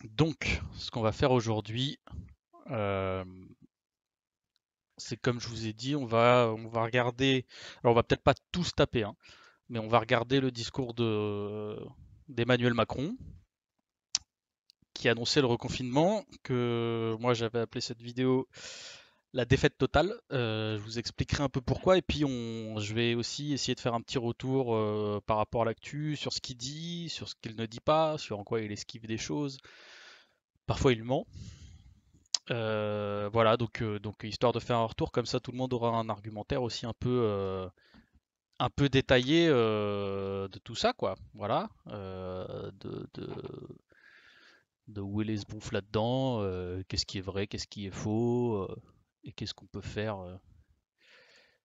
Donc, ce qu'on va faire aujourd'hui, euh, c'est comme je vous ai dit, on va regarder. Alors, on va peut-être pas tous taper, hein, mais on va regarder le discours d'Emmanuel Macron, qui annonçait le reconfinement, que moi j'avais appelé cette vidéo la défaite totale. Je vous expliquerai un peu pourquoi, et puis je vais aussi essayer de faire un petit retour par rapport à l'actu, sur ce qu'il dit, sur ce qu'il ne dit pas, sur en quoi il esquive des choses. Parfois il ment. Voilà, donc histoire de faire un retour, comme ça tout le monde aura un argumentaire aussi un peu détaillé de tout ça, quoi. Voilà, de où est les schtroumpfs là-dedans, qu'est-ce qui est vrai, qu'est-ce qui est faux, et qu'est-ce qu'on peut faire,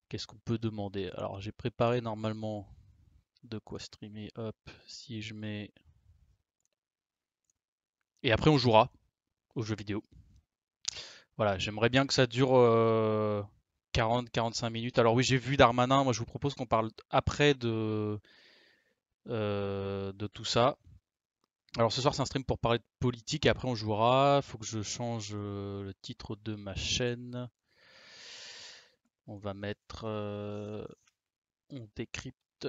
qu'est-ce qu'on peut demander. Alors j'ai préparé normalement de quoi streamer, hop, si je mets... Et après on jouera aux jeux vidéo. Voilà, j'aimerais bien que ça dure 40-45 minutes. Alors oui, j'ai vu Darmanin, moi je vous propose qu'on parle après de tout ça. Alors ce soir c'est un stream pour parler de politique et après on jouera. Faut que je change le titre de ma chaîne. On va mettre on décrypte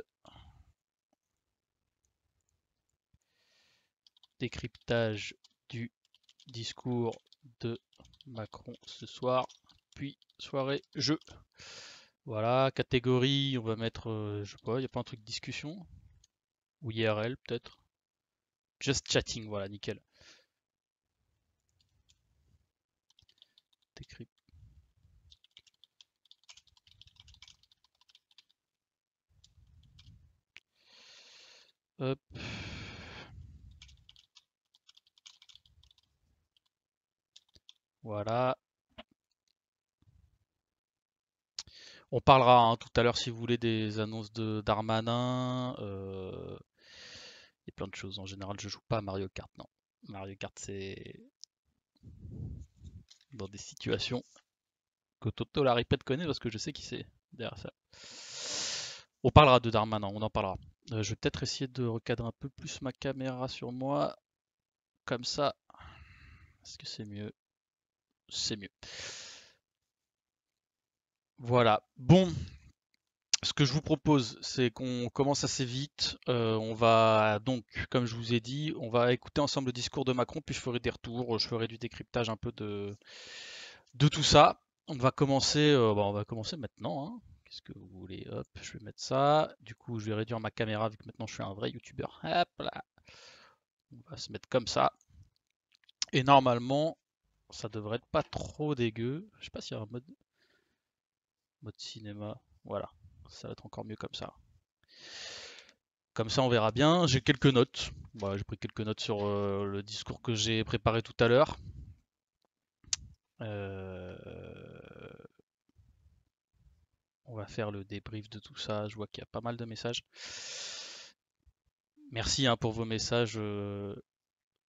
décryptage du discours de Macron ce soir, puis soirée jeu. Voilà, catégorie, on va mettre, je sais pas, il n'y a pas un truc de discussion ou IRL peut-être. Just chatting, voilà, nickel. Décrypte. Hop. Voilà. On parlera hein, tout à l'heure si vous voulez des annonces de Darmanin. Il y a plein de choses. En général, je joue pas à Mario Kart, non. Mario Kart, c'est dans des situations que Toto la répète connaît parce que je sais qui c'est derrière ça. On parlera de Darmanin, on en parlera. Je vais peut-être essayer de recadrer un peu plus ma caméra sur moi. Comme ça. Est-ce que c'est mieux? C'est mieux. Voilà. Bon, ce que je vous propose, c'est qu'on commence assez vite. On va donc, comme je vous ai dit, on va écouter ensemble le discours de Macron, puis je ferai des retours, je ferai du décryptage un peu de tout ça. On va commencer maintenant, hein. Qu'est-ce que vous voulez? Hop, je vais mettre ça. Du coup, je vais réduire ma caméra vu que maintenant je suis un vrai youtubeur. Hop là. On va se mettre comme ça. Et normalement, ça devrait être pas trop dégueu. Je sais pas s'il y a un mode cinéma. Voilà, ça va être encore mieux comme ça. Comme ça, on verra bien. J'ai quelques notes. Voilà, j'ai pris quelques notes sur le discours que j'ai préparé tout à l'heure. Euh, On va faire le débrief de tout ça. Je vois qu'il y a pas mal de messages. Merci hein, pour vos messages.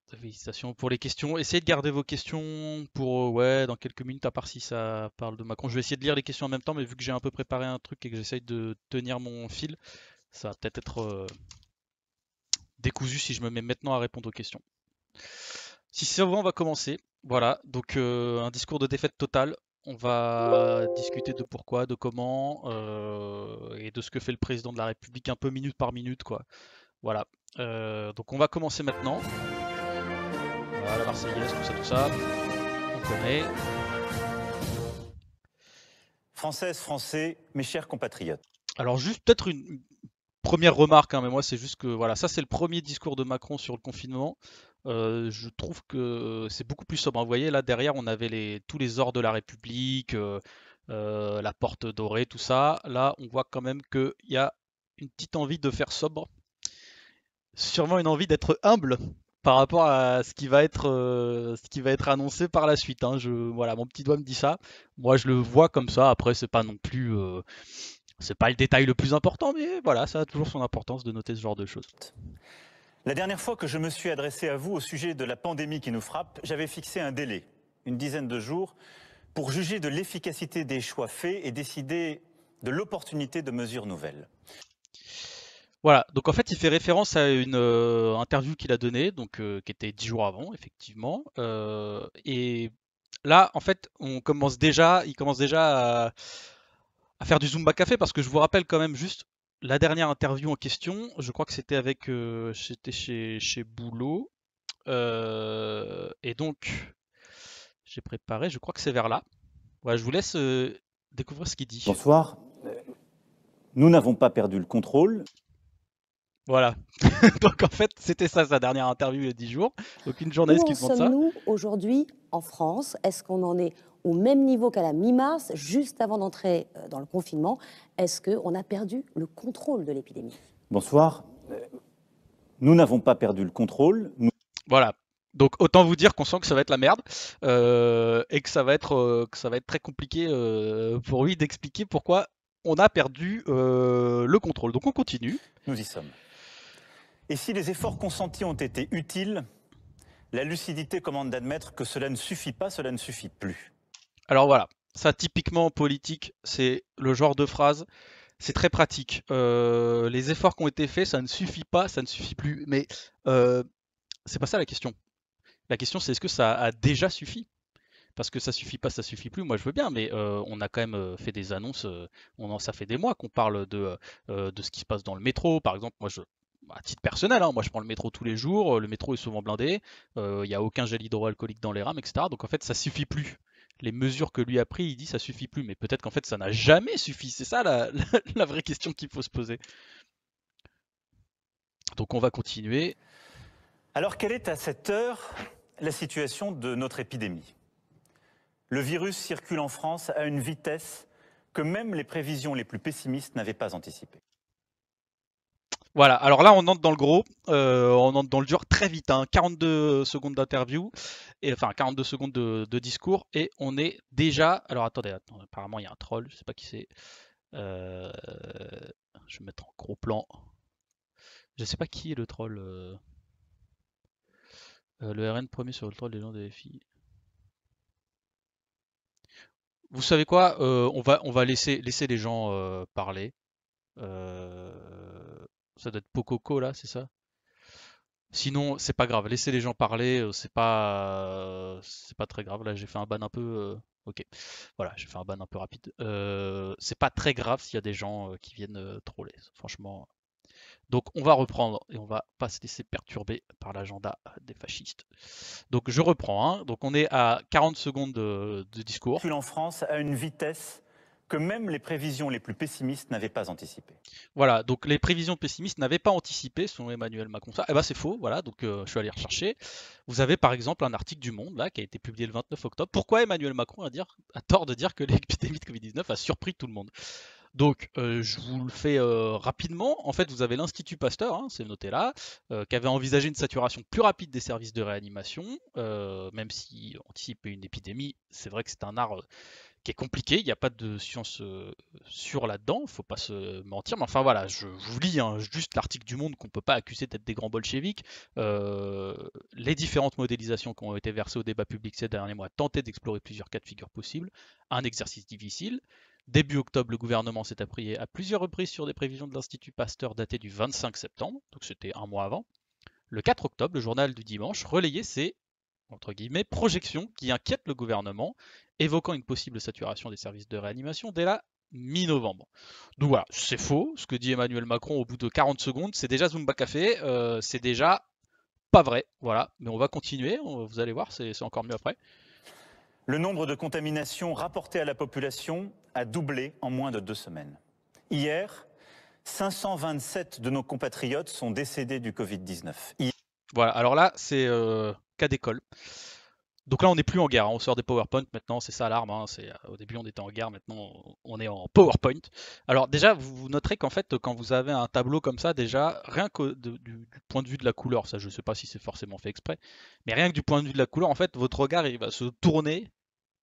Félicitations pour les questions. Essayez de garder vos questions pour ouais, dans quelques minutes, à part si ça parle de Macron. Je vais essayer de lire les questions en même temps, mais vu que j'ai un peu préparé un truc et que j'essaye de tenir mon fil, ça va peut-être être décousu si je me mets maintenant à répondre aux questions. Si c'est bon, on va commencer. Voilà, donc un discours de défaite totale. On va discuter de pourquoi, de comment, et de ce que fait le président de la République un peu minute par minute, quoi. Voilà. Donc on va commencer maintenant. Voilà, la Marseillaise, tout ça, on connaît. Françaises, Français, mes chers compatriotes. Alors juste peut-être une première remarque, hein, mais moi c'est juste que voilà, ça c'est le premier discours de Macron sur le confinement. Je trouve que c'est beaucoup plus sobre, hein. Vous voyez là derrière on avait tous les ors de la République, la porte dorée, tout ça. Là on voit quand même qu'il y a une petite envie de faire sobre, sûrement une envie d'être humble par rapport à ce qui va être annoncé par la suite, hein. Voilà, mon petit doigt me dit ça. Moi je le vois comme ça. Après c'est pas non plus c'est pas le détail le plus important, mais voilà, ça a toujours son importance de noter ce genre de choses. La dernière fois que je me suis adressé à vous au sujet de la pandémie qui nous frappe, j'avais fixé un délai, une dizaine de jours, pour juger de l'efficacité des choix faits et décider de l'opportunité de mesures nouvelles. Voilà, donc en fait, il fait référence à une interview qu'il a donnée, donc qui était 10 jours avant, effectivement. Et là, en fait, il commence déjà à faire du Zumba Café parce que je vous rappelle quand même juste la dernière interview en question. Je crois que c'était c'était chez Boulot. Et donc, j'ai préparé, je crois que c'est vers là. Ouais, je vous laisse découvrir ce qu'il dit. Bonsoir. Nous n'avons pas perdu le contrôle. Voilà. Donc en fait, c'était ça sa dernière interview il y a 10 jours. Donc une Où journaliste qui en demande ça. sommes-nous aujourd'hui en France? Est-ce qu'on en est au même niveau qu'à la mi-mars, juste avant d'entrer dans le confinement? Est-ce qu'on a perdu le contrôle de l'épidémie? Bonsoir. Nous n'avons pas perdu le contrôle. Voilà. Donc autant vous dire qu'on sent que ça va être la merde et que ça va être très compliqué pour lui d'expliquer pourquoi on a perdu le contrôle. Donc on continue. Nous y sommes. Et si les efforts consentis ont été utiles, la lucidité commande d'admettre que cela ne suffit pas, cela ne suffit plus. Alors voilà, ça typiquement en politique, c'est le genre de phrase, c'est très pratique. Les efforts qui ont été faits, ça ne suffit pas, ça ne suffit plus. Mais c'est pas ça la question. La question c'est est-ce que ça a déjà suffi? Parce que ça suffit pas, ça suffit plus. Moi, je veux bien, mais on a quand même fait des annonces. Ça fait des mois qu'on parle de ce qui se passe dans le métro. Par exemple, à titre personnel, hein, moi, je prends le métro tous les jours. Le métro est souvent blindé. Il n'y a aucun gel hydroalcoolique dans les rames, etc. Donc en fait, ça suffit plus. Les mesures que lui a pris, il dit ça suffit plus. Mais peut-être qu'en fait, ça n'a jamais suffi. C'est ça la vraie question qu'il faut se poser. Donc on va continuer. Alors quelle est à cette heure la situation de notre épidémie? Le virus circule en France à une vitesse que même les prévisions les plus pessimistes n'avaient pas anticipée. Voilà, alors là on entre dans le gros, on entre dans le dur très vite, hein. 42 secondes d'interview, et enfin 42 secondes de discours, et on est déjà... Alors attendez, apparemment il y a un troll, je sais pas qui c'est. Euh, Je vais mettre en gros plan. Je sais pas qui est le troll. Le RN premier sur le troll des gens des filles. Vous savez quoi, on va laisser les gens parler. Euh, Ça doit être Pococo là, c'est ça? Sinon, c'est pas grave, laissez les gens parler, c'est pas très grave. Là, j'ai fait un ban un peu. Ok, voilà, j'ai fait un ban un peu rapide. C'est pas très grave s'il y a des gens qui viennent troller, franchement. Donc, on va reprendre et on va pas se laisser perturber par l'agenda des fascistes. Donc, je reprends, hein. Donc, on est à 40 secondes de discours. Circule en France à une vitesse que même les prévisions les plus pessimistes n'avaient pas anticipée. Voilà, donc les prévisions pessimistes n'avaient pas anticipé, selon Emmanuel Macron, ça. Eh ben c'est faux, voilà, donc je suis allé rechercher. Vous avez par exemple un article du Monde, là, qui a été publié le 29 octobre. Pourquoi Emmanuel Macron a tort de dire que l'épidémie de Covid-19 a surpris tout le monde? Donc, je vous le fais rapidement. En fait, vous avez l'Institut Pasteur, hein, c'est noté là, qui avait envisagé une saturation plus rapide des services de réanimation, même si anticiper une épidémie, c'est vrai que c'est un art qui est compliqué. Il n'y a pas de science sûre là-dedans, faut pas se mentir. Mais enfin voilà, je vous lis hein, juste l'article du Monde qu'on peut pas accuser d'être des grands bolcheviks. Les différentes modélisations qui ont été versées au débat public ces derniers mois tentaient d'explorer plusieurs cas de figure possibles. Un exercice difficile. Début octobre, le gouvernement s'est appuyé à plusieurs reprises sur des prévisions de l'Institut Pasteur datées du 25 septembre, donc c'était un mois avant. Le 4 octobre, le journal du dimanche relayait ces entre guillemets, projections qui inquiètent le gouvernement, évoquant une possible saturation des services de réanimation dès la mi-novembre. Donc voilà, c'est faux. Ce que dit Emmanuel Macron au bout de 40 secondes, c'est déjà Zumba Café, c'est déjà pas vrai. Voilà, mais on va continuer, vous allez voir, c'est encore mieux après. Le nombre de contaminations rapportées à la population a doublé en moins de 2 semaines. Hier, 527 de nos compatriotes sont décédés du Covid-19. Voilà, alors là, c'est cas d'école. Donc là, on n'est plus en guerre, hein. On sort des PowerPoint maintenant, c'est ça l'arme, hein. Au début, on était en guerre, maintenant, on est en PowerPoint. Alors déjà, vous noterez qu'en fait, quand vous avez un tableau comme ça, déjà, rien que du point de vue de la couleur, ça je ne sais pas si c'est forcément fait exprès, mais rien que du point de vue de la couleur, en fait, votre regard, il va se tourner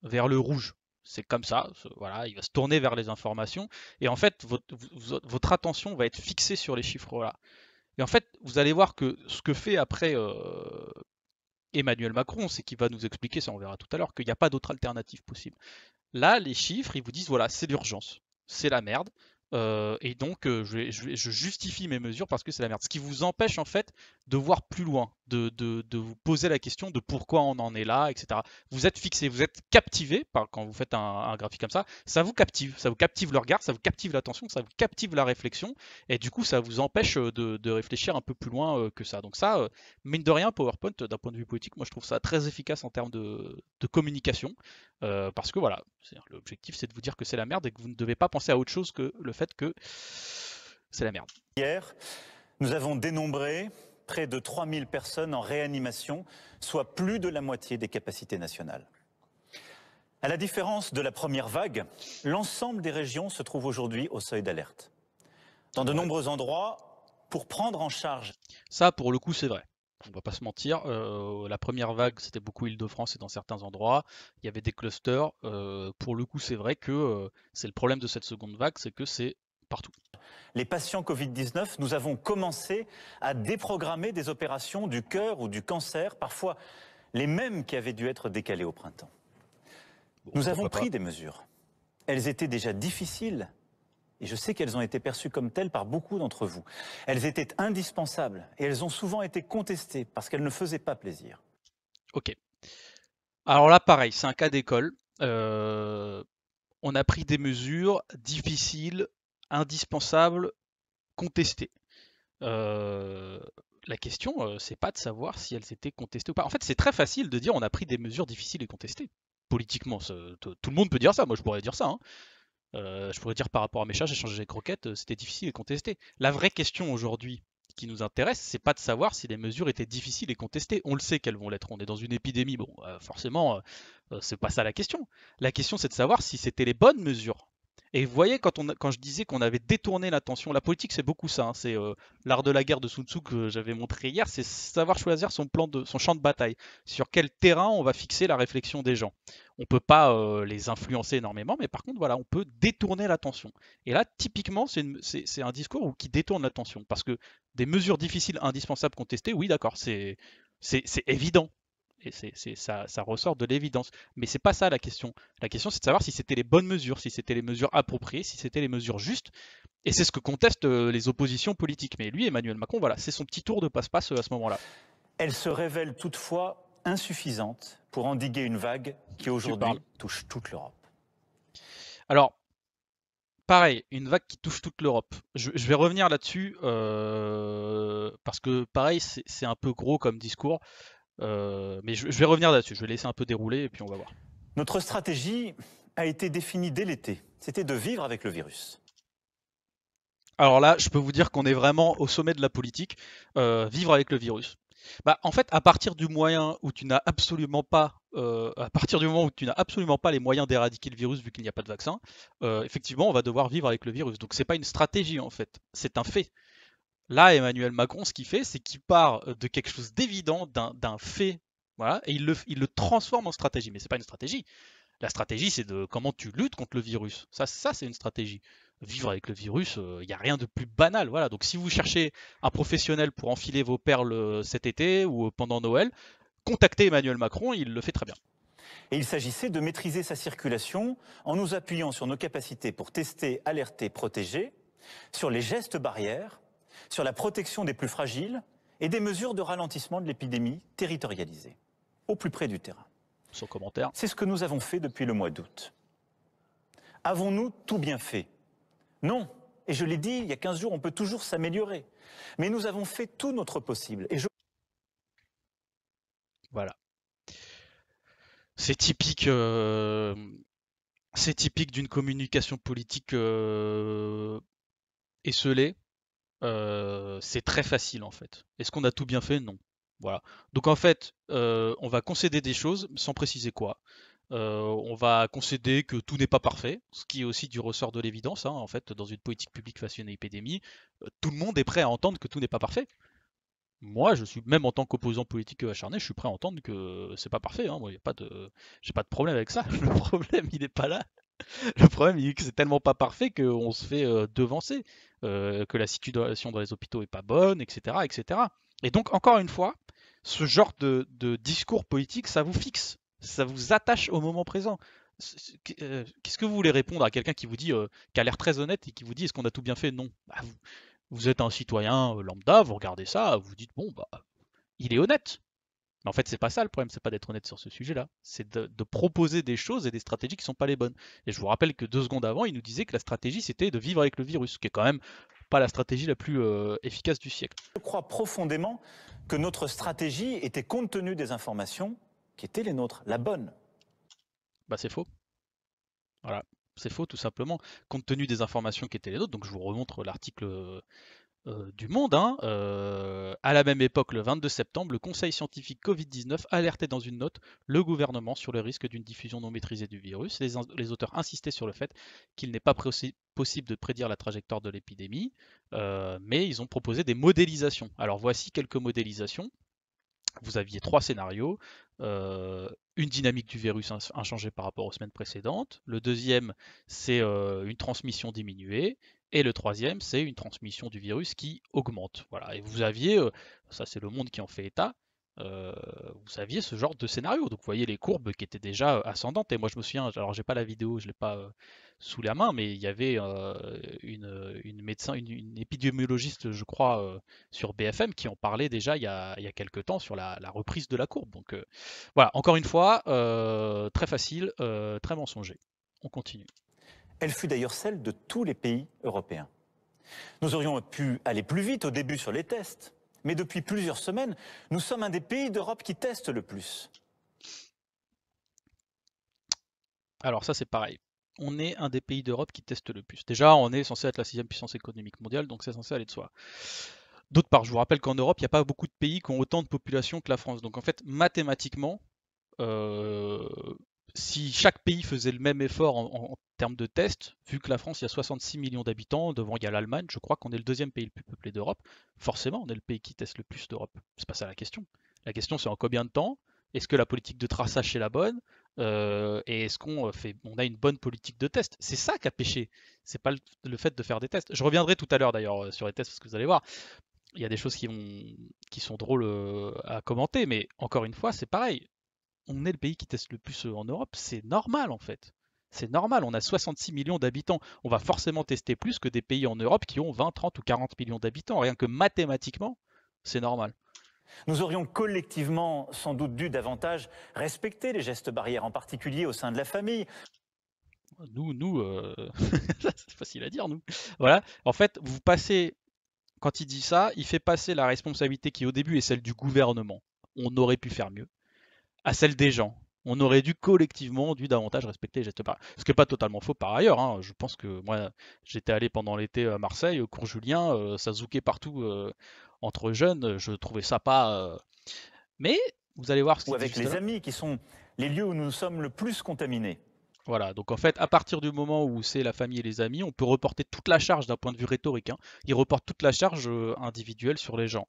vers le rouge. C'est comme ça, voilà, il va se tourner vers les informations, et en fait, votre attention va être fixée sur les chiffres là. Et en fait, vous allez voir que ce que fait après Emmanuel Macron, c'est qu'il va nous expliquer, ça on verra tout à l'heure, qu'il n'y a pas d'autre alternative possible. Là, les chiffres, ils vous disent, voilà, c'est l'urgence, c'est la merde, Et donc je justifie mes mesures parce que c'est la merde. Ce qui vous empêche en fait de voir plus loin, de vous poser la question de pourquoi on en est là, etc. Vous êtes fixé, vous êtes captivé quand vous faites un graphique comme ça vous captive le regard, ça vous captive l'attention, ça vous captive la réflexion, et du coup ça vous empêche de réfléchir un peu plus loin que ça. Donc ça, mine de rien, PowerPoint, d'un point de vue politique, moi je trouve ça très efficace en termes de communication. Parce que voilà, l'objectif c'est de vous dire que c'est la merde et que vous ne devez pas penser à autre chose que le fait que c'est la merde. Hier, nous avons dénombré près de 3000 personnes en réanimation, soit plus de la moitié des capacités nationales. À la différence de la première vague, l'ensemble des régions se trouve aujourd'hui au seuil d'alerte. Dans de nombreux endroits, pour prendre en charge... Ça, pour le coup, c'est vrai. On va pas se mentir, la première vague, c'était beaucoup Île-de-France et dans certains endroits, il y avait des clusters. Pour le coup, c'est vrai que c'est le problème de cette seconde vague, c'est que c'est partout. Les patients Covid-19, nous avons commencé à déprogrammer des opérations du cœur ou du cancer, parfois les mêmes qui avaient dû être décalées au printemps. Bon, nous avons pris des mesures. Elles étaient déjà difficiles, et je sais qu'elles ont été perçues comme telles par beaucoup d'entre vous. Elles étaient indispensables, et elles ont souvent été contestées parce qu'elles ne faisaient pas plaisir. Ok. Alors là, pareil, c'est un cas d'école. On a pris des mesures difficiles, indispensables, contestées. La question, c'est pas de savoir si elles étaient contestées ou pas. En fait, c'est très facile de dire on a pris des mesures difficiles et contestées. Politiquement, tout le monde peut dire ça. Moi, je pourrais dire ça. Hein. Je pourrais dire par rapport à mes charges, échanger avec Roquette, c'était difficile et contesté. La vraie question aujourd'hui qui nous intéresse, c'est pas de savoir si les mesures étaient difficiles et contestées. On le sait qu'elles vont l'être. On est dans une épidémie. Bon, forcément, c'est pas ça la question. La question, c'est de savoir si c'était les bonnes mesures. Et vous voyez, quand je disais qu'on avait détourné l'attention, la politique, c'est beaucoup ça. Hein, c'est l'art de la guerre de Sun Tzu que j'avais montré hier, c'est savoir choisir son champ de bataille. Sur quel terrain on va fixer la réflexion des gens. On peut pas les influencer énormément, mais par contre, voilà, on peut détourner l'attention. Et là, typiquement, c'est un discours qui détourne l'attention. Parce que des mesures difficiles, indispensables, contestées, oui, d'accord, c'est évident. Et ça ressort de l'évidence. Mais c'est pas ça la question. La question, c'est de savoir si c'était les bonnes mesures, si c'était les mesures appropriées, si c'était les mesures justes. Et c'est ce que contestent les oppositions politiques. Mais lui, Emmanuel Macron, voilà, c'est son petit tour de passe-passe à ce moment-là. Elle se révèle toutefois insuffisante pour endiguer une vague qui aujourd'hui touche toute l'Europe. Alors, pareil, une vague qui touche toute l'Europe. Je vais revenir là-dessus parce que pareil, c'est un peu gros comme discours. Mais je vais revenir là-dessus. Je vais laisser un peu dérouler et puis on va voir. Notre stratégie a été définie dès l'été. C'était de vivre avec le virus. Alors là, je peux vous dire qu'on est vraiment au sommet de la politique. Vivre avec le virus. Bah, en fait, à partir du moyen où tu n'as absolument pas, à partir du moment où tu n'as absolument pas les moyens d'éradiquer le virus vu qu'il n'y a pas de vaccin, effectivement, on va devoir vivre avec le virus. Donc c'est pas une stratégie en fait, c'est un fait. Là, Emmanuel Macron, ce qu'il fait, c'est qu'il part de quelque chose d'évident, d'un fait, voilà, et il le transforme en stratégie. Mais c'est pas une stratégie. La stratégie, c'est de comment tu luttes contre le virus. Ça c'est une stratégie. Vivre avec le virus, il n'y a rien de plus banal. Voilà. Donc si vous cherchez un professionnel pour enfiler vos perles cet été ou pendant Noël, contactez Emmanuel Macron, il le fait très bien. Et il s'agissait de maîtriser sa circulation en nous appuyant sur nos capacités pour tester, alerter, protéger, sur les gestes barrières, sur la protection des plus fragiles et des mesures de ralentissement de l'épidémie territorialisées, au plus près du terrain. Sans commentaire. C'est ce que nous avons fait depuis le mois d'août. Avons-nous tout bien fait? Non. Et je l'ai dit, il y a 15 jours, on peut toujours s'améliorer. Mais nous avons fait tout notre possible. Et Voilà. C'est typique d'une communication politique esselée. C'est très facile en fait. Est-ce qu'on a tout bien fait? Non. Voilà. Donc en fait, on va concéder des choses sans préciser quoi. On va concéder que tout n'est pas parfait, ce qui est aussi du ressort de l'évidence. Hein, en fait, dans une politique publique face à une épidémie, tout le monde est prêt à entendre que tout n'est pas parfait. Moi, je suis même en tant qu'opposant politique acharné, je suis prêt à entendre que c'est pas parfait. Hein. Moi, j'ai pas de problème avec ça. Le problème, il n'est pas là. Le problème, il est que c'est tellement pas parfait qu'on se fait devancer, que la situation dans les hôpitaux est pas bonne, etc., etc. Et donc, encore une fois, ce genre de discours politique, ça vous fixe, ça vous attache au moment présent. Qu'est-ce que vous voulez répondre à quelqu'un qui vous dit, qui a l'air très honnête et qui vous dit est-ce qu'on a tout bien fait? Non. Bah, vous êtes un citoyen lambda, vous regardez ça, vous dites bon bah il est honnête. Mais en fait, c'est pas ça le problème, c'est pas d'être honnête sur ce sujet-là, c'est de proposer des choses et des stratégies qui sont pas les bonnes. Et je vous rappelle que 2 secondes avant, il nous disait que la stratégie c'était de vivre avec le virus, ce qui est quand même pas la stratégie la plus efficace du siècle. Je crois profondément que notre stratégie était, compte tenu des informations qui étaient les nôtres, la bonne. Bah c'est faux. Voilà, c'est faux tout simplement, compte tenu des informations qui étaient les nôtres. Donc je vous remontre l'article du Monde, hein. À la même époque, le 22 septembre, le Conseil scientifique Covid-19 alertait dans une note le gouvernement sur le risque d'une diffusion non maîtrisée du virus. Les auteurs insistaient sur le fait qu'il n'est pas possible de prédire la trajectoire de l'épidémie, mais ils ont proposé des modélisations. Alors voici quelques modélisations. Vous aviez 3 scénarios. Une dynamique du virus inchangée par rapport aux semaines précédentes. Le deuxième, c'est une transmission diminuée. Et le troisième, c'est une transmission du virus qui augmente. Voilà. Et vous aviez, ça c'est le Monde qui en fait état, vous aviez ce genre de scénario. Donc vous voyez les courbes qui étaient déjà ascendantes. Et moi je me souviens, alors j'ai pas la vidéo, je l'ai pas sous la main, mais il y avait une médecin, une épidémiologiste, je crois, sur BFM qui en parlait déjà il y a quelques temps sur la reprise de la courbe. Donc voilà, encore une fois, très facile, très mensonger. On continue. Elle fut d'ailleurs celle de tous les pays européens. Nous aurions pu aller plus vite au début sur les tests, mais depuis plusieurs semaines, nous sommes un des pays d'Europe qui testent le plus. Alors ça c'est pareil. On est un des pays d'Europe qui teste le plus. Déjà, on est censé être la 6e puissance économique mondiale, donc c'est censé aller de soi. D'autre part, je vous rappelle qu'en Europe, il n'y a pas beaucoup de pays qui ont autant de population que la France. Donc en fait, mathématiquement, euh, si chaque pays faisait le même effort en termes de tests, vu que la France, il y a 66 millions d'habitants, devant il y a l'Allemagne, je crois qu'on est le 2e pays le plus peuplé d'Europe, forcément on est le pays qui teste le plus d'Europe. C'est pas ça la question. La question c'est en combien de temps? Est-ce que la politique de traçage est la bonne? Et est-ce on a une bonne politique de test? C'est ça qui a péché. C'est pas le fait de faire des tests. Je reviendrai tout à l'heure d'ailleurs sur les tests parce que vous allez voir, il y a des choses qui sont drôles à commenter, mais encore une fois, c'est pareil. On est le pays qui teste le plus en Europe, c'est normal en fait. C'est normal, on a 66 millions d'habitants. On va forcément tester plus que des pays en Europe qui ont 20, 30 ou 40 millions d'habitants. Rien que mathématiquement, c'est normal. Nous aurions collectivement sans doute dû davantage respecter les gestes barrières, en particulier au sein de la famille. Nous, c'est facile à dire, nous. Voilà, en fait, vous passez, quand il dit ça, il fait passer la responsabilité qui au début est celle du gouvernement. On aurait pu faire mieux à celle des gens. On aurait dû davantage respecter les gestes barrières. Ce qui n'est pas totalement faux par ailleurs, hein. Je pense que moi, j'étais allé pendant l'été à Marseille, au cours Julien, ça zoukait partout entre jeunes. Je trouvais ça pas. Mais vous allez voir ce Ou qu'il dit avec juste les là. amis, qui sont les lieux où nous sommes le plus contaminés. Voilà, donc en fait, à partir du moment où c'est la famille et les amis, on peut reporter toute la charge d'un point de vue rhétorique, hein. Ils reportent toute la charge individuelle sur les gens.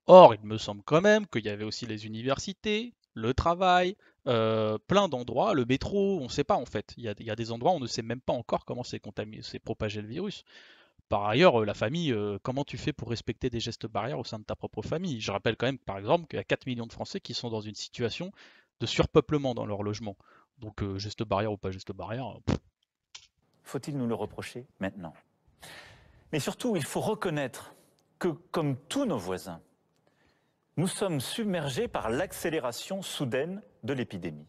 Or, il me semble quand même qu'il y avait aussi les universités, le travail, plein d'endroits, le métro, on ne sait pas en fait. Il y a des endroits où on ne sait même pas encore comment s'est propagé le virus. Par ailleurs, la famille, comment tu fais pour respecter des gestes barrières au sein de ta propre famille? Je rappelle quand même, par exemple, qu'il y a 4 millions de Français qui sont dans une situation de surpeuplement dans leur logement. Donc, gestes barrières ou pas gestes barrières, Faut-il nous le reprocher maintenant? Mais surtout, il faut reconnaître que, comme tous nos voisins, nous sommes submergés par l'accélération soudaine de l'épidémie.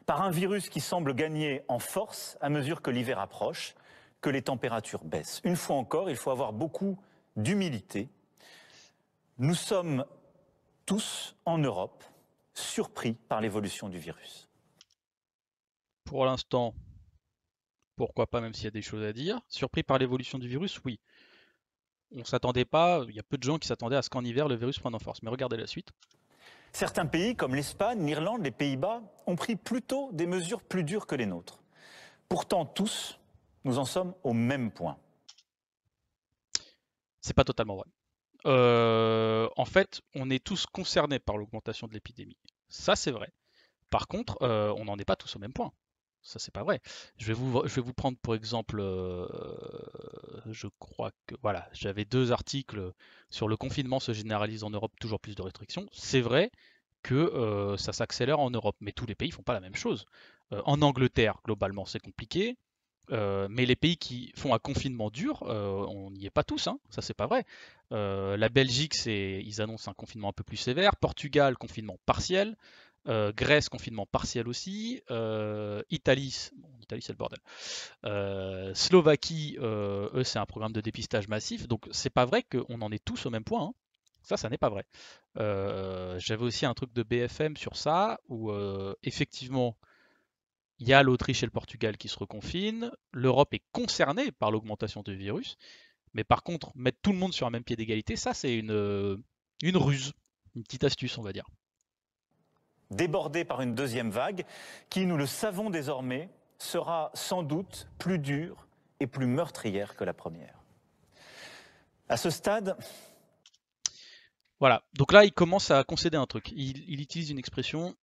Par un virus qui semble gagner en force à mesure que l'hiver approche, que les températures baissent. Une fois encore, il faut avoir beaucoup d'humilité. Nous sommes tous, en Europe, surpris par l'évolution du virus. pour l'instant, pourquoi pas, même s'il y a des choses à dire. Surpris par l'évolution du virus, oui. On s'attendait pas, il y a peu de gens qui s'attendaient à ce qu'en hiver le virus prenne en force. Mais regardez la suite. Certains pays, comme l'Espagne, l'Irlande, les Pays-Bas, ont pris plutôt des mesures plus dures que les nôtres. Pourtant, tous, nous en sommes au même point. C'est pas totalement vrai. En fait, on est tous concernés par l'augmentation de l'épidémie. Ça, c'est vrai. Par contre, on n'en est pas tous au même point. Ça, c'est pas vrai. Je vais vous prendre pour exemple, je crois que voilà, j'avais 2 articles sur le confinement se généralise en Europe, toujours plus de restrictions. C'est vrai que ça s'accélère en Europe. Mais tous les pays font pas la même chose. En Angleterre, globalement, c'est compliqué. Mais les pays qui font un confinement dur, on n'y est pas tous, hein, ça c'est pas vrai. La Belgique, ils annoncent un confinement un peu plus sévère. Portugal, confinement partiel. Grèce, confinement partiel aussi. Italie, bon, Italie c'est le bordel. Slovaquie, eux c'est un programme de dépistage massif. Donc c'est pas vrai qu'on en est tous au même point, hein. Ça n'est pas vrai. J'avais aussi un truc de BFM sur ça, où effectivement, il y a l'Autriche et le Portugal qui se reconfinent. L'Europe est concernée par l'augmentation du virus. Mais par contre, mettre tout le monde sur un même pied d'égalité, ça c'est une ruse, une petite astuce, on va dire. Débordé par une deuxième vague qui, nous le savons désormais, sera sans doute plus dure et plus meurtrière que la première. À ce stade... Voilà, donc là il commence à concéder un truc. Il utilise une expression...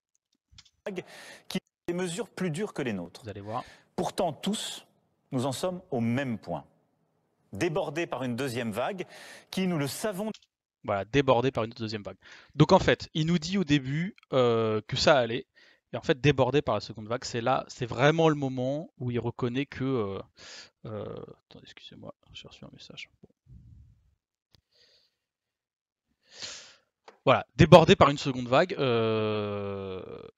qui des mesures plus dures que les nôtres. Vous allez voir. Pourtant, tous, nous en sommes au même point. Débordés par une deuxième vague qui, nous le savons... Voilà, débordé par une deuxième vague. Donc en fait, il nous dit au début que ça allait. Et en fait, débordé par la seconde vague, c'est là, c'est vraiment le moment où il reconnaît que... attendez, excusez-moi, j'ai reçu un message. Bon. Voilà, débordé par une seconde vague,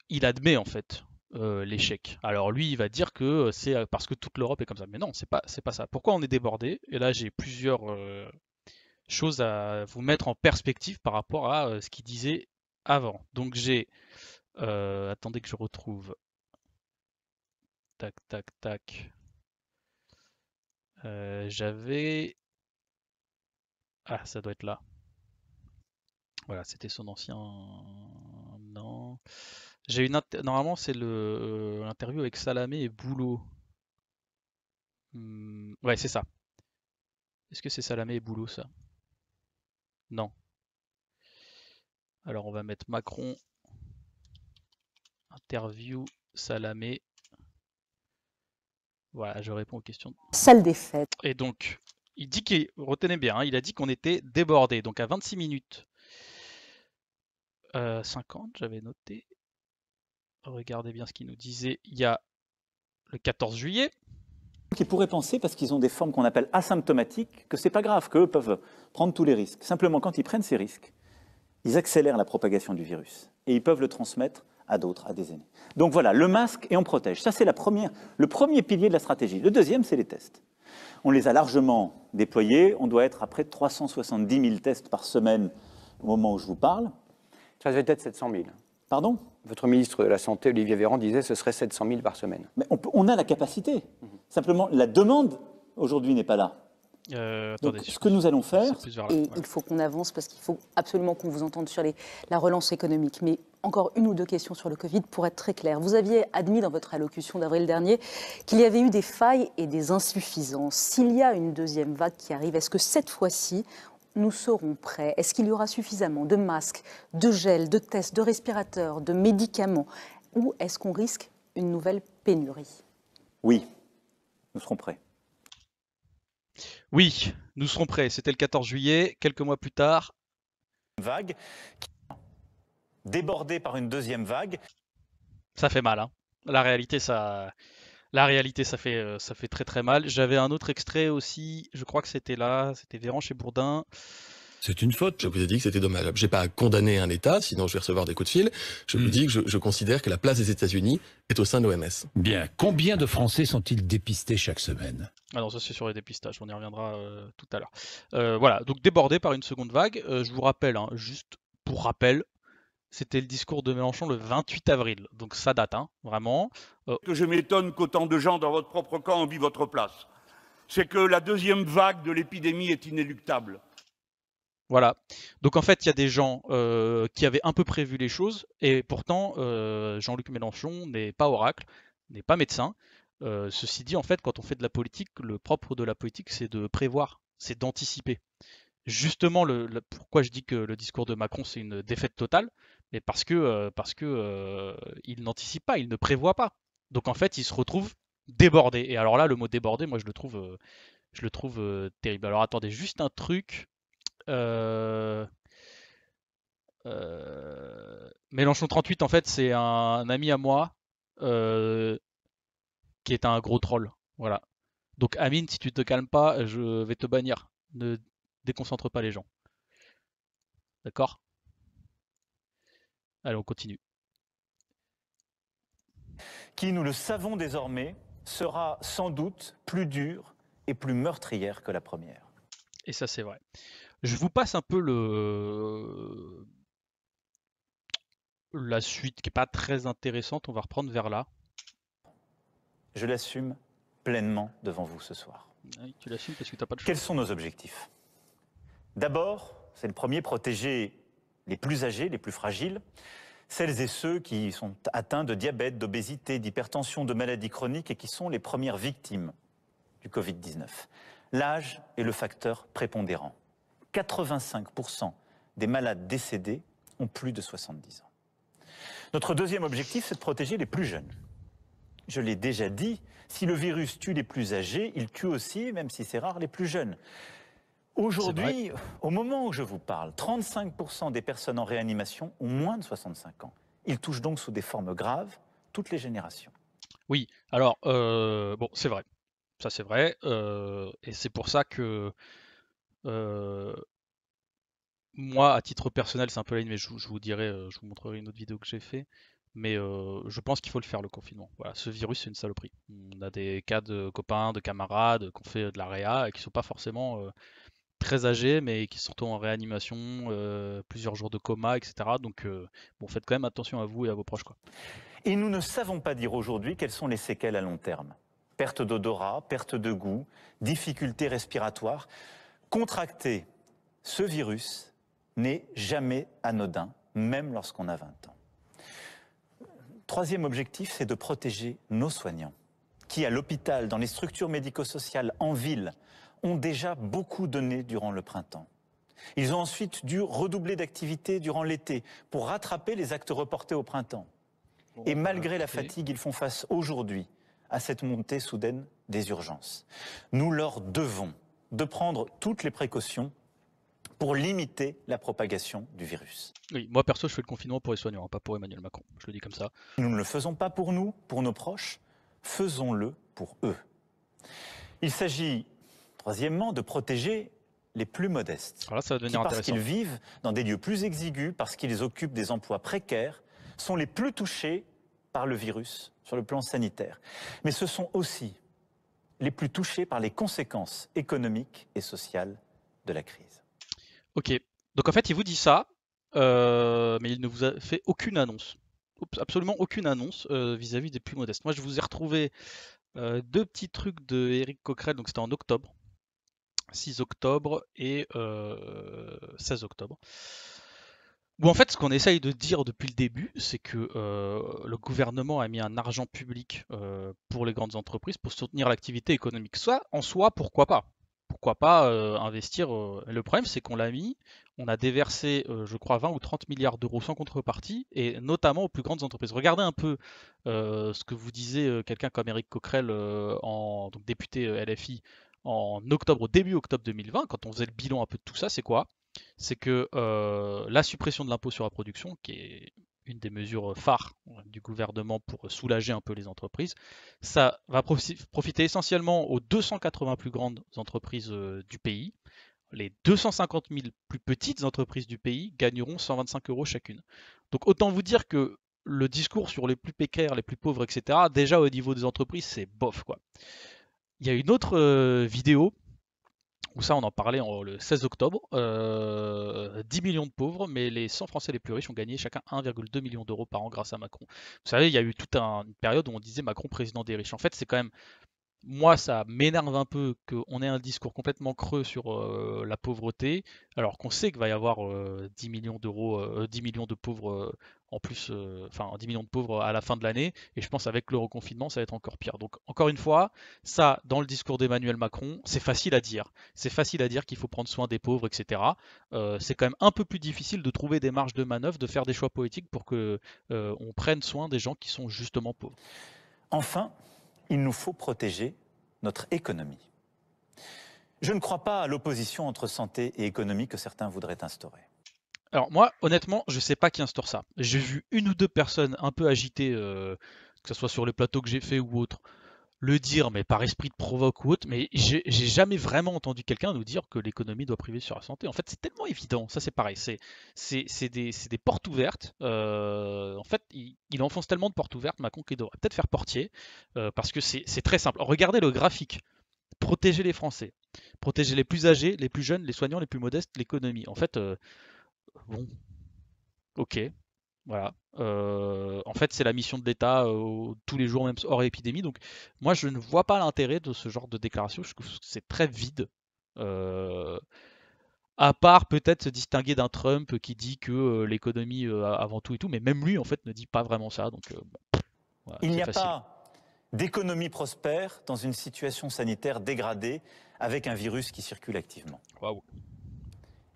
il admet en fait l'échec. Alors lui, il va dire que c'est parce que toute l'Europe est comme ça. Mais non, c'est pas ça. Pourquoi on est débordé? Et là, j'ai plusieurs choses à vous mettre en perspective par rapport à ce qu'il disait avant. Donc j'ai... attendez que je retrouve. Tac, tac, tac. J'avais... Ah, ça doit être là. Voilà, c'était son ancien... Non. J'ai une... Normalement, c'est l'interview avec Salamé et Boulot. Ouais, c'est ça. Est-ce que c'est Salamé et Boulot, ça? Non. Alors, on va mettre Macron, interview, Salamé. Voilà, je réponds aux questions. Salle des fêtes. Et donc, il dit qu'il... Retenez bien, hein, il a dit qu'on était débordé. Donc, à 26 minutes 50, j'avais noté. Regardez bien ce qu'il nous disait. Il y a le 14 juillet. Qui pourraient penser, parce qu'ils ont des formes qu'on appelle asymptomatiques, que c'est pas grave, qu'eux peuvent prendre tous les risques. Simplement, quand ils prennent ces risques, ils accélèrent la propagation du virus. Et ils peuvent le transmettre à d'autres, à des aînés. Donc voilà, le masque et on protège. Ça, c'est le premier pilier de la stratégie. Le deuxième, c'est les tests. On les a largement déployés. On doit être à près de 370 000 tests par semaine au moment où je vous parle. Ça devait être 700 000. Pardon ? Votre ministre de la Santé, Olivier Véran, disait que ce serait 700 000 par semaine. Mais on a la capacité. Simplement, la demande, aujourd'hui, n'est pas là. Attendez, Donc, ce que nous allons faire... Et il faut qu'on avance parce qu'il faut absolument qu'on vous entende sur la relance économique. Mais encore une ou deux questions sur le Covid pour être très clair. Vous aviez admis dans votre allocution d'avril dernier qu'il y avait eu des failles et des insuffisances. S'il y a une deuxième vague qui arrive, est-ce que cette fois-ci, nous serons prêts? Est-ce qu'il y aura suffisamment de masques, de gel, de tests, de respirateurs, de médicaments? Ou est-ce qu'on risque une nouvelle pénurie? Oui, nous serons prêts. Oui, nous serons prêts. C'était le 14 juillet, quelques mois plus tard. Vague, débordée par une deuxième vague. Ça fait mal, hein. La réalité, ça fait très très mal. J'avais un autre extrait aussi, je crois que c'était là, c'était Véran chez Bourdin. C'est une faute. Je vous ai dit que c'était dommageable. J'ai pas à condamner un État, sinon je vais recevoir des coups de fil. Je vous dis que je considère que la place des États-Unis est au sein de l'OMS. Bien. Combien de Français sont-ils dépistés chaque semaine? Ah non, ça c'est sur les dépistages, on y reviendra tout à l'heure. Voilà, donc débordé par une seconde vague. Je vous rappelle, hein, juste pour rappel, c'était le discours de Mélenchon le 28 avril. Donc ça date, hein, vraiment. Que je m'étonne qu'autant de gens dans votre propre camp envient votre place. C'est que la deuxième vague de l'épidémie est inéluctable. Voilà. Donc en fait, il y a des gens qui avaient un peu prévu les choses, et pourtant, Jean-Luc Mélenchon n'est pas oracle, n'est pas médecin. Ceci dit, en fait, quand on fait de la politique, le propre de la politique, c'est de prévoir, c'est d'anticiper. Justement, pourquoi je dis que le discours de Macron, c'est une défaite totale, mais parce que il n'anticipe pas, il ne prévoit pas. Donc en fait, il se retrouve débordé. Et alors là, le mot débordé, moi, je le trouve terrible. Alors attendez, juste un truc. Mélenchon 38, en fait, c'est un ami à moi euh, qui est un gros troll. Voilà. Donc Amine, si tu te calmes pas, je vais te bannir. Ne déconcentre pas les gens. D'accord? Allez, on continue. Qui, nous le savons désormais, sera sans doute plus dure et plus meurtrière que la première. Et ça, c'est vrai. Je vous passe un peu la suite qui n'est pas très intéressante. On va reprendre vers là. Je l'assume pleinement devant vous ce soir. Oui, tu l'assumes parce que tu n'as pas de choix. Quels sont nos objectifs? D'abord, c'est le premier, protéger les plus âgés, les plus fragiles, celles et ceux qui sont atteints de diabète, d'obésité, d'hypertension, de maladies chroniques et qui sont les premières victimes du Covid-19. L'âge est le facteur prépondérant. 85% des malades décédés ont plus de 70 ans. Notre deuxième objectif, c'est de protéger les plus jeunes. Je l'ai déjà dit, si le virus tue les plus âgés, il tue aussi, même si c'est rare, les plus jeunes. Aujourd'hui, au moment où je vous parle, 35% des personnes en réanimation ont moins de 65 ans. Il touche donc sous des formes graves toutes les générations. Oui, alors, bon, c'est vrai. Ça, c'est vrai. Et c'est pour ça que moi, à titre personnel, c'est un peu la ligne, mais je vous dirai, je vous montrerai une autre vidéo que j'ai fait. Mais je pense qu'il faut le faire, le confinement. Voilà, ce virus, c'est une saloperie. On a des cas de copains, de camarades qui ont fait de la réa et qui sont pas forcément très âgés, mais qui sont en réanimation, plusieurs jours de coma, etc. Donc, bon, faites quand même attention à vous et à vos proches, quoi. Et nous ne savons pas dire aujourd'hui quelles sont les séquelles à long terme. Perte d'odorat, perte de goût, difficultés respiratoires. Contracter ce virus n'est jamais anodin, même lorsqu'on a 20 ans. Troisième objectif, c'est de protéger nos soignants, qui à l'hôpital, dans les structures médico-sociales, en ville, ont déjà beaucoup donné durant le printemps. Ils ont ensuite dû redoubler d'activité durant l'été pour rattraper les actes reportés au printemps. Et malgré la fatigue, ils font face aujourd'hui à cette montée soudaine des urgences. Nous leur devons de prendre toutes les précautions pour limiter la propagation du virus. Oui, moi perso, je fais le confinement pour les soignants, hein, pas pour Emmanuel Macron. Je le dis comme ça. Nous ne le faisons pas pour nous, pour nos proches, faisons-le pour eux. Il s'agit, troisièmement, de protéger les plus modestes. Voilà, ça va devenir Parce intéressant. qu'ils vivent dans des lieux plus exigus, parce qu'ils occupent des emplois précaires, sont les plus touchés par le virus sur le plan sanitaire. Mais ce sont aussi les plus touchés par les conséquences économiques et sociales de la crise. Ok, donc en fait, il vous dit ça, mais il ne vous a fait aucune annonce. Absolument aucune annonce vis-à-vis des plus modestes. Moi, je vous ai retrouvé deux petits trucs de Éric Coquerel, donc c'était en octobre, 6 octobre et 16 octobre. Où en fait, ce qu'on essaye de dire depuis le début, c'est que le gouvernement a mis un argent public pour les grandes entreprises pour soutenir l'activité économique. Ça, en soi, pourquoi pas? Pourquoi pas investir Le problème, c'est qu'on l'a mis, on a déversé, je crois, 20 ou 30 milliards d'euros sans contrepartie, et notamment aux plus grandes entreprises. Regardez un peu ce que vous disait quelqu'un comme Éric Coquerel, donc député LFI, en octobre, au début octobre 2020, quand on faisait le bilan un peu de tout ça, c'est quoi? C'est que la suppression de l'impôt sur la production, qui est une des mesures phares du gouvernement pour soulager un peu les entreprises, ça va profiter essentiellement aux 280 plus grandes entreprises du pays. Les 250 000 plus petites entreprises du pays gagneront 125 € chacune. Donc autant vous dire que le discours sur les plus précaires, les plus pauvres, etc., déjà au niveau des entreprises, c'est bof, quoi. Il y a une autre vidéo où ça on en parlait le 16 octobre, 10 millions de pauvres, mais les 100 Français les plus riches ont gagné chacun 1,2 million d'euros par an grâce à Macron. Vous savez, il y a eu toute une période où on disait Macron président des riches. En fait, c'est quand même, moi, ça m'énerve un peu qu'on ait un discours complètement creux sur la pauvreté, alors qu'on sait qu'il va y avoir 10 millions d'euros, 10 millions de pauvres en plus, enfin 10 millions de pauvres à la fin de l'année, et je pense avec le reconfinement, ça va être encore pire. Donc, encore une fois, ça, dans le discours d'Emmanuel Macron, c'est facile à dire. C'est facile à dire qu'il faut prendre soin des pauvres, etc. C'est quand même un peu plus difficile de trouver des marges de manœuvre, de faire des choix politiques pour que on prenne soin des gens qui sont justement pauvres. Enfin, il nous faut protéger notre économie. Je ne crois pas à l'opposition entre santé et économie que certains voudraient instaurer. Alors moi, honnêtement, je sais pas qui instaure ça. J'ai vu une ou deux personnes un peu agitées, que ce soit sur les plateaux que j'ai fait ou autre, le dire, mais par esprit de provoque ou autre, mais j'ai jamais vraiment entendu quelqu'un nous dire que l'économie doit priver sur la santé. En fait, c'est tellement évident, ça c'est pareil, c'est des portes ouvertes. En fait, il enfonce tellement de portes ouvertes, Macron, qu'il devrait peut-être faire portier, parce que c'est très simple. Regardez le graphique. Protéger les Français, protéger les plus âgés, les plus jeunes, les soignants, les plus modestes, l'économie. En fait, bon, ok, voilà. En fait, c'est la mission de l'État tous les jours, même hors épidémie. Donc, moi, je ne vois pas l'intérêt de ce genre de déclaration. Je trouve que c'est très vide. Euh, à part peut-être se distinguer d'un Trump qui dit que l'économie avant tout et tout, mais même lui, en fait, ne dit pas vraiment ça. Donc, bon, voilà, Il c'est n'y a facile. pas d'économie prospère dans une situation sanitaire dégradée avec un virus qui circule activement. Waouh.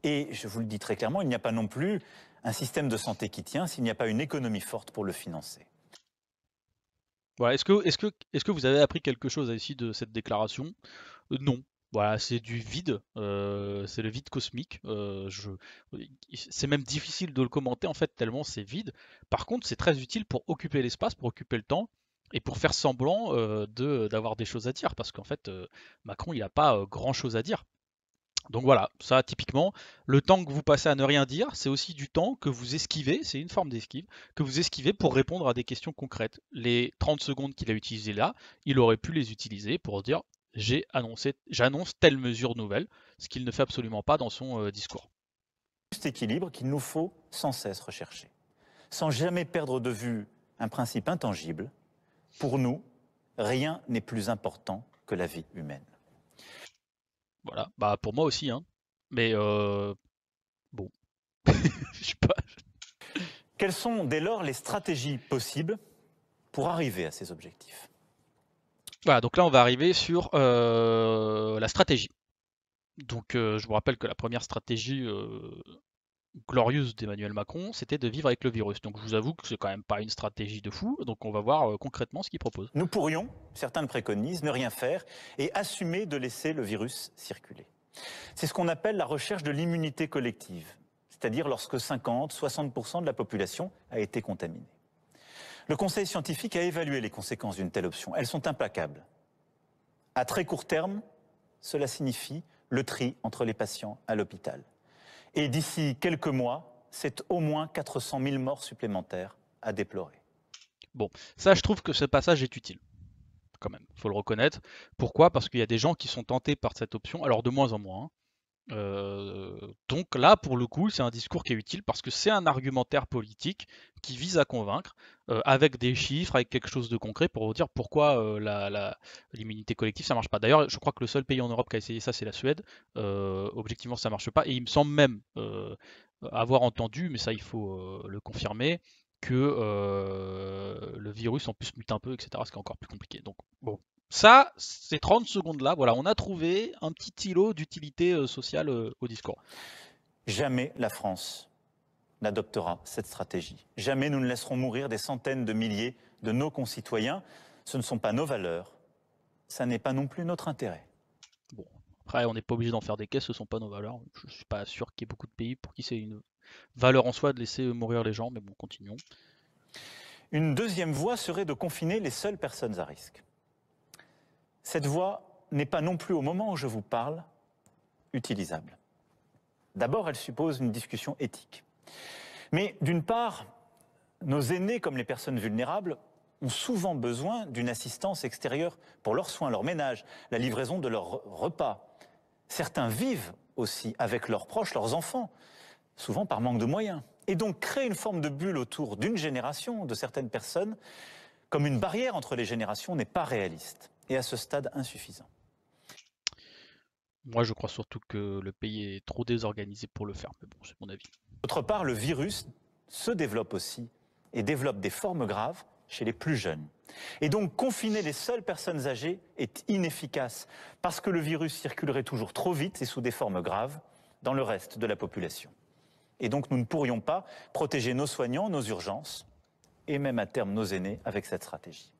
Et je vous le dis très clairement, il n'y a pas non plus un système de santé qui tient s'il n'y a pas une économie forte pour le financer. Voilà. Est-ce que vous avez appris quelque chose ici de cette déclaration? Non. Voilà, c'est du vide, c'est le vide cosmique. C'est même difficile de le commenter en fait, tellement c'est vide. Par contre, c'est très utile pour occuper l'espace, pour occuper le temps et pour faire semblant d'avoir des choses à dire. Parce qu'en fait, Macron, il n'a pas grand-chose à dire. Donc voilà, ça typiquement, le temps que vous passez à ne rien dire, c'est aussi du temps que vous esquivez, c'est une forme d'esquive, que vous esquivez pour répondre à des questions concrètes. Les 30 secondes qu'il a utilisées là, il aurait pu les utiliser pour dire j'annonce telle mesure nouvelle, ce qu'il ne fait absolument pas dans son discours. Juste équilibre qu'il nous faut sans cesse rechercher, sans jamais perdre de vue un principe intangible. Pour nous, rien n'est plus important que la vie humaine. Voilà, bah pour moi aussi, hein. Mais bon, je sais pas. Quelles sont dès lors les stratégies possibles pour arriver à ces objectifs? Voilà, donc là on va arriver sur la stratégie. Donc je vous rappelle que la première stratégie glorieuse d'Emmanuel Macron, c'était de vivre avec le virus. Donc je vous avoue que c'est quand même pas une stratégie de fou, donc on va voir concrètement ce qu'il propose. Nous pourrions, certains le préconisent, ne rien faire et assumer de laisser le virus circuler. C'est ce qu'on appelle la recherche de l'immunité collective, c'est-à-dire lorsque 50-60% de la population a été contaminée. Le Conseil scientifique a évalué les conséquences d'une telle option. Elles sont implacables. À très court terme, cela signifie le tri entre les patients à l'hôpital. Et d'ici quelques mois, c'est au moins 400 000 morts supplémentaires à déplorer. Bon, ça je trouve que ce passage est utile, quand même, faut le reconnaître. Pourquoi? Parce qu'il y a des gens qui sont tentés par cette option, alors de moins en moins, hein. Donc là, pour le coup, c'est un discours qui est utile parce que c'est un argumentaire politique qui vise à convaincre avec des chiffres, avec quelque chose de concret pour vous dire pourquoi l'immunité collective ça marche pas. D'ailleurs, je crois que le seul pays en Europe qui a essayé ça, c'est la Suède. Objectivement, ça marche pas. Et il me semble même avoir entendu, mais ça il faut le confirmer, que le virus en plus mute un peu, etc. Ce qui est encore plus compliqué. Donc bon. Ça, ces 30 secondes-là, voilà, on a trouvé un petit îlot d'utilité sociale au discours. Jamais la France n'adoptera cette stratégie. Jamais nous ne laisserons mourir des centaines de milliers de nos concitoyens. Ce ne sont pas nos valeurs, ça n'est pas non plus notre intérêt. Bon, après, on n'est pas obligé d'en faire des caisses, ce ne sont pas nos valeurs. Je ne suis pas sûr qu'il y ait beaucoup de pays pour qui c'est une valeur en soi de laisser mourir les gens, mais bon, continuons. Une deuxième voie serait de confiner les seules personnes à risque. Cette voie n'est pas non plus, au moment où je vous parle, utilisable. D'abord, elle suppose une discussion éthique. Mais d'une part, nos aînés, comme les personnes vulnérables, ont souvent besoin d'une assistance extérieure pour leurs soins, leur ménage, la livraison de leurs repas. Certains vivent aussi avec leurs proches, leurs enfants, souvent par manque de moyens. Et donc créer une forme de bulle autour d'une génération, de certaines personnes, comme une barrière entre les générations, n'est pas réaliste et à ce stade insuffisant. Moi, je crois surtout que le pays est trop désorganisé pour le faire, mais bon, c'est mon avis. D'autre part, le virus se développe aussi et développe des formes graves chez les plus jeunes. Et donc confiner les seules personnes âgées est inefficace parce que le virus circulerait toujours trop vite et sous des formes graves dans le reste de la population. Et donc nous ne pourrions pas protéger nos soignants, nos urgences et même à terme nos aînés avec cette stratégie.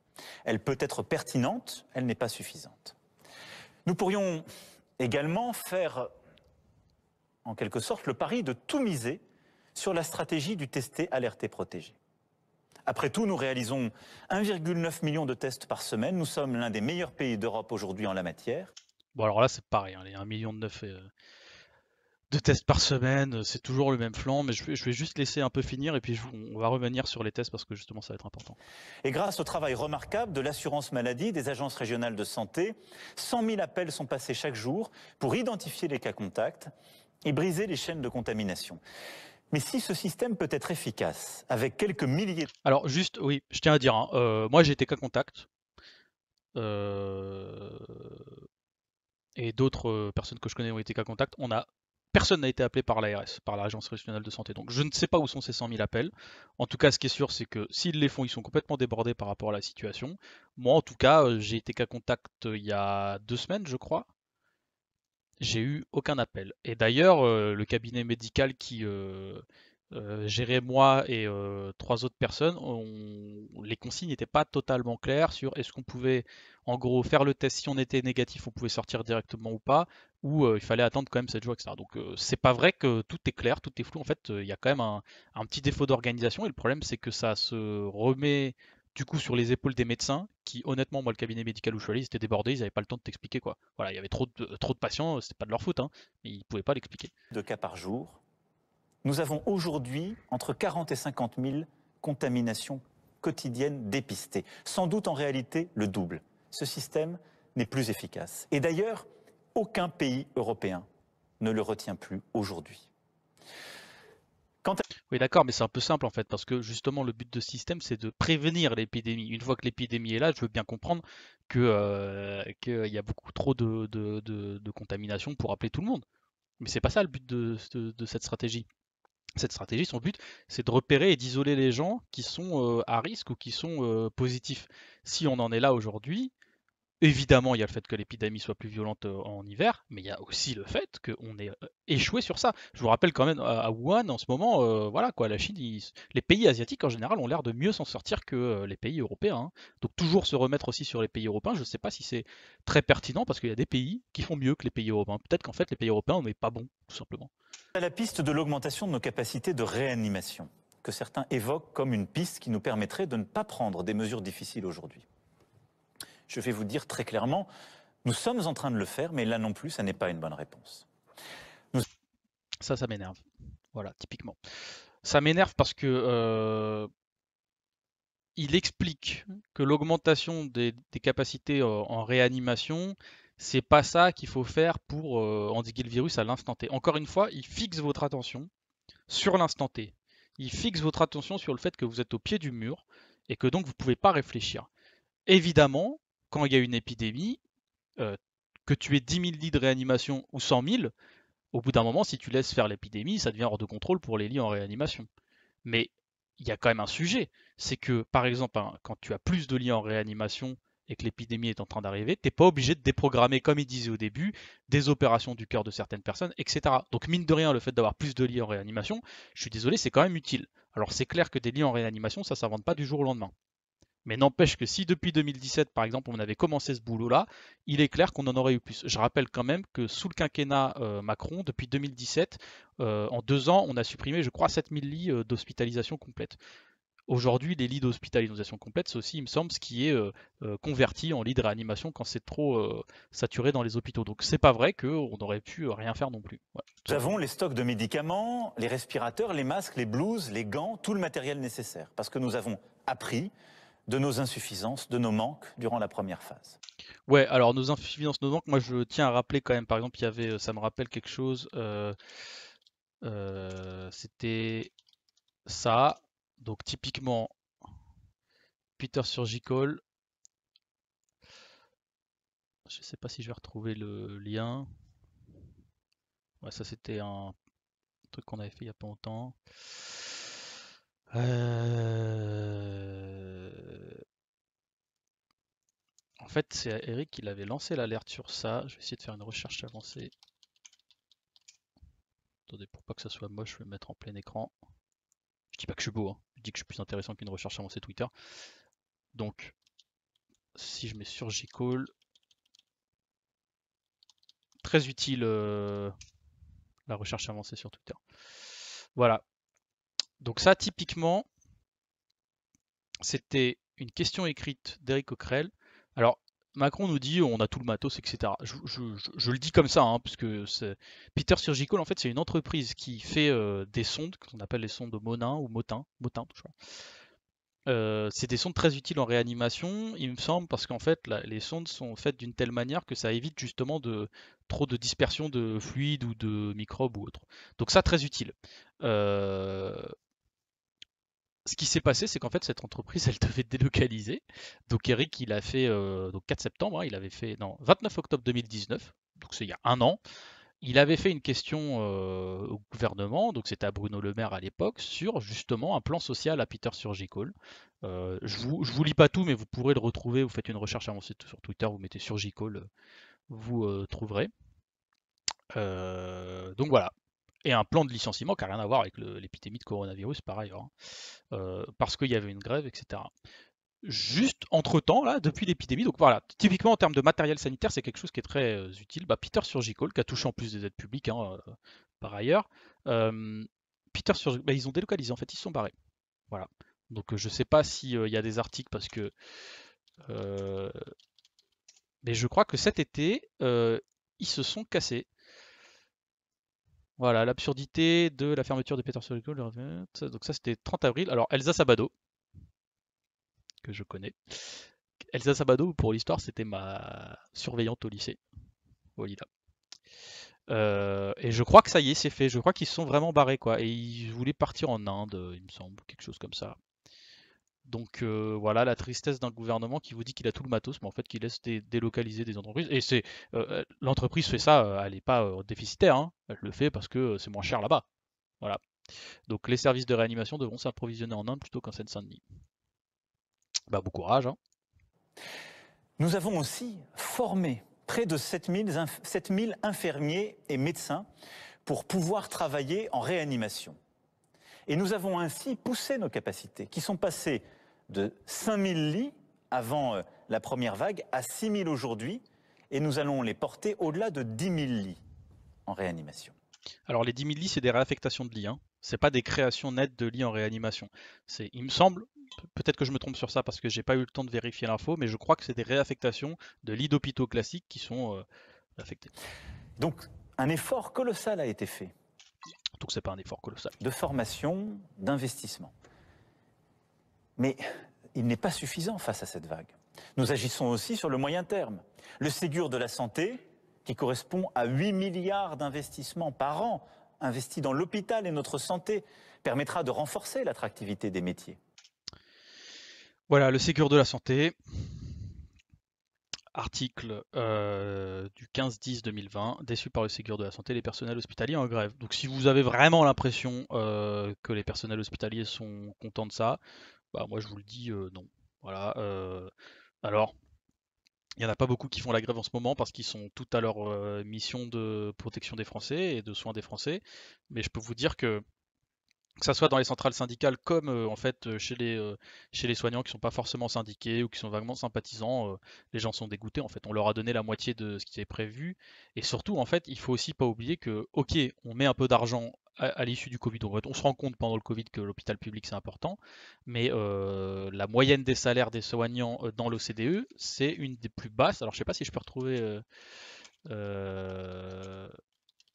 Elle peut être pertinente, elle n'est pas suffisante. Nous pourrions également faire en quelque sorte le pari de tout miser sur la stratégie du tester, alerter, protéger. Après tout, nous réalisons 1,9 million de tests par semaine. Nous sommes l'un des meilleurs pays d'Europe aujourd'hui en la matière. Bon, alors là, c'est pareil, hein, les 1,9 million de tests par semaine, c'est toujours le même flanc, mais je vais juste laisser un peu finir et puis on va revenir sur les tests parce que justement, ça va être important. Et grâce au travail remarquable de l'assurance maladie, des agences régionales de santé, 100 000 appels sont passés chaque jour pour identifier les cas contacts et briser les chaînes de contamination. Mais si ce système peut être efficace, avec quelques milliers... Alors juste, oui, je tiens à dire, hein, moi j'ai été cas contact, et d'autres personnes que je connais ont été cas contact, personne n'a été appelé par l'ARS, par l'Agence régionale de santé. Donc je ne sais pas où sont ces 100 000 appels. En tout cas, ce qui est sûr, c'est que s'ils les font, ils sont complètement débordés par rapport à la situation. Moi, en tout cas, j'ai été cas contact il y a 2 semaines, je crois. J'ai eu aucun appel. Et d'ailleurs, le cabinet médical qui gérait moi et 3 autres personnes, les consignes n'étaient pas totalement claires sur est-ce qu'on pouvait, en gros, faire le test. Si on était négatif, on pouvait sortir directement ou pas, ou il fallait attendre quand même 7 jours, etc. Donc c'est pas vrai que tout est clair, tout est flou. En fait, il y a quand même un petit défaut d'organisation. Et le problème, c'est que ça se remet du coup sur les épaules des médecins qui, honnêtement, moi, le cabinet médical où je suis allé, ils étaient débordés, ils n'avaient pas le temps de t'expliquer quoi. Voilà, il y avait trop de patients, c'était pas de leur faute, hein, mais ils pouvaient pas l'expliquer. de cas par jour. Nous avons aujourd'hui entre 40 et 50 000 contaminations quotidiennes dépistées. Sans doute en réalité le double. Ce système n'est plus efficace. Et d'ailleurs, aucun pays européen ne le retient plus aujourd'hui. Oui, d'accord, mais c'est un peu simple en fait, parce que justement le but de ce système, c'est de prévenir l'épidémie. Une fois que l'épidémie est là, je veux bien comprendre qu'il y a beaucoup trop de contamination pour appeler tout le monde. Mais c'est pas ça le but de cette stratégie. Cette stratégie, son but, c'est de repérer et d'isoler les gens qui sont à risque ou qui sont positifs. Si on en est là aujourd'hui, évidemment, il y a le fait que l'épidémie soit plus violente en hiver, mais il y a aussi le fait qu'on ait échoué sur ça. Je vous rappelle quand même à Wuhan, en ce moment, voilà quoi, la Chine, les pays asiatiques en général ont l'air de mieux s'en sortir que les pays européens, hein. Donc toujours se remettre aussi sur les pays européens, je ne sais pas si c'est très pertinent parce qu'il y a des pays qui font mieux que les pays européens. Peut-être qu'en fait les pays européens n'est pas bon, tout simplement. À la piste de l'augmentation de nos capacités de réanimation, que certains évoquent comme une piste qui nous permettrait de ne pas prendre des mesures difficiles aujourd'hui. Je vais vous dire très clairement, nous sommes en train de le faire, mais là non plus, ça n'est pas une bonne réponse. Ça m'énerve. Voilà, typiquement. Ça m'énerve parce que il explique que l'augmentation des capacités en réanimation, c'est pas ça qu'il faut faire pour endiguer le virus à l'instant T. Encore une fois, il fixe votre attention sur l'instant T. Il fixe votre attention sur le fait que vous êtes au pied du mur et que donc vous ne pouvez pas réfléchir. Évidemment, quand il y a une épidémie, que tu aies 10 000 lits de réanimation ou 100 000, au bout d'un moment, si tu laisses faire l'épidémie, ça devient hors de contrôle pour les lits en réanimation. Mais il y a quand même un sujet, c'est que par exemple, quand tu as plus de lits en réanimation et que l'épidémie est en train d'arriver, tu n'es pas obligé de déprogrammer, comme il disait au début, des opérations du cœur de certaines personnes, etc. Donc mine de rien, le fait d'avoir plus de lits en réanimation, je suis désolé, c'est quand même utile. Alors c'est clair que des lits en réanimation, ça ne s'invente pas du jour au lendemain. Mais n'empêche que si depuis 2017, par exemple, on avait commencé ce boulot-là, il est clair qu'on en aurait eu plus. Je rappelle quand même que sous le quinquennat Macron, depuis 2017, en 2 ans, on a supprimé, je crois, 7000 lits d'hospitalisation complète. Aujourd'hui, les lits d'hospitalisation complète, c'est aussi, il me semble, ce qui est converti en lits de réanimation quand c'est trop saturé dans les hôpitaux. Donc c'est pas vrai qu'on aurait pu rien faire non plus. Ouais. Nous avons les stocks de médicaments, les respirateurs, les masques, les blouses, les gants, tout le matériel nécessaire. Parce que nous avons appris de nos insuffisances, de nos manques durant la première phase. Ouais, alors nos insuffisances, nos manques, moi je tiens à rappeler quand même, par exemple, il y avait, ça me rappelle quelque chose, c'était ça, donc typiquement Peter Surgical, je sais pas si je vais retrouver le lien, ouais, ça c'était un truc qu'on avait fait il y a pas longtemps. En fait, c'est Eric qui avait lancé l'alerte sur ça. Je vais essayer de faire une recherche avancée. Attendez, pour pas que ça soit moche, je vais me mettre en plein écran. Je dis pas que je suis beau, hein. Je dis que je suis plus intéressant qu'une recherche avancée Twitter. Donc, si je mets sur Gcall, très utile la recherche avancée sur Twitter. Voilà. Donc ça, typiquement, c'était une question écrite d'Éric Coquerel. Alors, Macron nous dit on a tout le matos, etc. Je le dis comme ça, hein, parce que Peter Surgical, en fait, c'est une entreprise qui fait des sondes, qu'on appelle les sondes Monin ou Motin, je crois. C'est des sondes très utiles en réanimation, il me semble, parce qu'en fait, les sondes sont faites d'une telle manière que ça évite justement trop de dispersion de fluides ou de microbes ou autre. Donc ça, très utile. Ce qui s'est passé, c'est qu'en fait, cette entreprise, elle devait délocaliser. Donc Eric, il a fait, donc 4 septembre, hein, il avait fait, non, 29 octobre 2019, donc c'est il y a un an. Il avait fait une question au gouvernement, donc c'était à Bruno Le Maire à l'époque, sur justement un plan social à Peter Surgical. Je vous lis pas tout, mais vous pourrez le retrouver. Vous faites une recherche avancée sur Twitter, vous mettez Surgical, vous trouverez. Donc voilà. Et un plan de licenciement qui n'a rien à voir avec l'épidémie de coronavirus par ailleurs, hein. Parce qu'il y avait une grève, etc. Juste entre-temps, là, depuis l'épidémie, donc voilà, typiquement en termes de matériel sanitaire, c'est quelque chose qui est très utile. Peter Surgical, qui a touché en plus des aides publiques, hein, par ailleurs, Peter Surgical, ils ont délocalisé, en fait, ils se sont barrés. Voilà. Donc je sais pas s'il y a des articles, parce que... mais je crois que cet été, ils se sont cassés. Voilà, l'absurdité de la fermeture de Peter Surgical. Donc ça, c'était 30 avril. Alors, Elsa Sabado, que je connais. Elsa Sabado, pour l'histoire, c'était ma surveillante au lycée, au Lila. Et je crois que ça y est, c'est fait. Je crois qu'ils se sont vraiment barrés, quoi. Et ils voulaient partir en Inde, il me semble, quelque chose comme ça. Donc voilà, la tristesse d'un gouvernement qui vous dit qu'il a tout le matos, mais en fait qui laisse délocaliser des entreprises. Et c'est l'entreprise fait ça, elle n'est pas déficitaire, hein. Elle le fait parce que c'est moins cher là-bas. Voilà. Donc les services de réanimation devront s'approvisionner en Inde plutôt qu'en Seine-Saint-Denis. Bon courage, hein. Nous avons aussi formé près de 7000 infirmiers et médecins pour pouvoir travailler en réanimation. Et nous avons ainsi poussé nos capacités, qui sont passées de 5000 lits avant la première vague à 6000 aujourd'hui, et nous allons les porter au-delà de 10 000 lits en réanimation. Alors les 10 000 lits, c'est des réaffectations de lits, hein. C'est pas des créations nettes de lits en réanimation. Il me semble, peut-être que je me trompe sur ça parce que j'ai pas eu le temps de vérifier l'info, mais je crois que c'est des réaffectations de lits d'hôpitaux classiques qui sont affectés. Donc un effort colossal a été fait. Donc c'est pas un effort colossal. De formation, d'investissement. Mais il n'est pas suffisant face à cette vague. Nous agissons aussi sur le moyen terme. Le Ségur de la santé, qui correspond à 8 milliards d'investissements par an investis dans l'hôpital et notre santé, permettra de renforcer l'attractivité des métiers. Voilà, le Ségur de la santé, article du 15-10-2020, déçu par le Ségur de la santé, les personnels hospitaliers en grève. Donc si vous avez vraiment l'impression que les personnels hospitaliers sont contents de ça, moi je vous le dis non. Voilà. Alors, il n'y en a pas beaucoup qui font la grève en ce moment parce qu'ils sont tout à leur mission de protection des Français et de soins des Français. Mais je peux vous dire que ça soit dans les centrales syndicales comme en fait chez les soignants qui sont pas forcément syndiqués ou qui sont vaguement sympathisants, les gens sont dégoûtés en fait. On leur a donné la moitié de ce qui était prévu. Et surtout en fait, il faut aussi pas oublier que ok, on met un peu d'argent à l'issue du Covid. En fait, on se rend compte pendant le Covid que l'hôpital public c'est important, mais la moyenne des salaires des soignants dans l'OCDE c'est une des plus basses. Alors je sais pas si je peux retrouver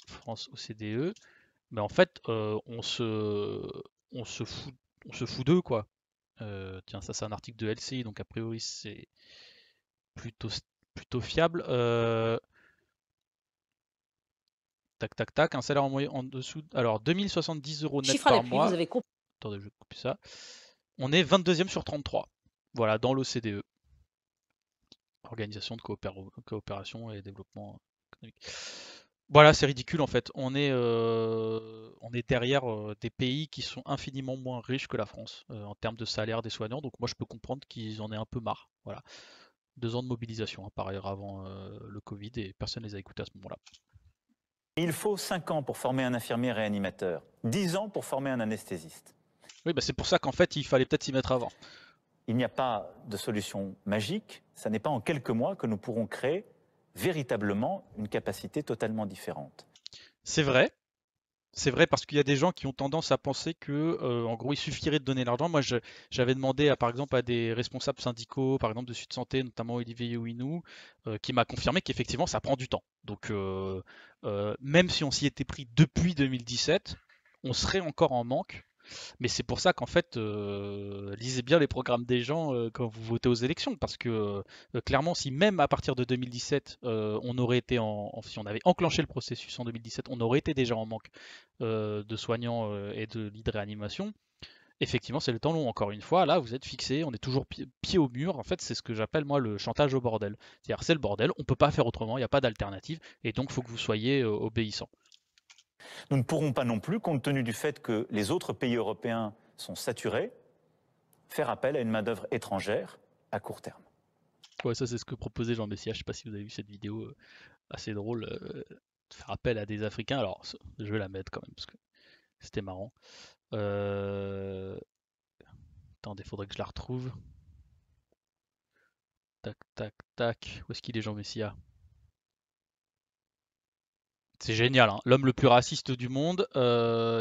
France OCDE. Mais en fait, on se fout d'eux, quoi. Tiens, ça c'est un article de LCI, donc a priori c'est plutôt, plutôt fiable. Tac, tac, tac, un salaire en moyenne en dessous. Alors, 2070 € net Chiffre à par l'appui, mois. vous avez compris. Attendez, je coupe ça. On est 22e sur 33. Voilà, dans l'OCDE. Organisation de coopération et développement économique. Voilà, c'est ridicule en fait. On est derrière des pays qui sont infiniment moins riches que la France en termes de salaire des soignants. Donc moi je peux comprendre qu'ils en aient un peu marre. Voilà. 2 ans de mobilisation, hein, par ailleurs, avant le Covid, et personne ne les a écoutés à ce moment-là. Il faut 5 ans pour former un infirmier réanimateur, 10 ans pour former un anesthésiste. Oui, c'est pour ça qu'en fait il fallait peut-être s'y mettre avant. Il n'y a pas de solution magique. Ça n'est pas en quelques mois que nous pourrons créer véritablement une capacité totalement différente. C'est vrai, C'est vrai parce qu'il y a des gens qui ont tendance à penser que, en gros, il suffirait de donner l'argent. Moi, j'avais demandé, par exemple, à des responsables syndicaux, par exemple de Sud Santé, notamment Olivier Yoinou, qui m'a confirmé qu'effectivement, ça prend du temps. Donc, même si on s'y était pris depuis 2017, on serait encore en manque. Mais c'est pour ça qu'en fait, lisez bien les programmes des gens quand vous votez aux élections, parce que clairement, si même à partir de 2017, on aurait été si on avait enclenché le processus en 2017, on aurait été déjà en manque de soignants et de lits de réanimation. Effectivement, c'est le temps long. Encore une fois, là, vous êtes fixé, on est toujours pied au mur. En fait, c'est ce que j'appelle moi le chantage au bordel. C'est-à-dire, c'est le bordel, on peut pas faire autrement, il n'y a pas d'alternative, et donc il faut que vous soyez obéissants. Nous ne pourrons pas non plus, compte tenu du fait que les autres pays européens sont saturés, faire appel à une main-d'œuvre étrangère à court terme. Ouais, ça c'est ce que proposait Jean Messia. Je sais pas si vous avez vu cette vidéo assez drôle, de faire appel à des Africains. Alors, je vais la mettre quand même parce que c'était marrant. Attendez, faudrait que je la retrouve. Tac, tac, tac. Où est-ce qu'il est, Jean Messia? C'est génial, hein. L'homme le plus raciste du monde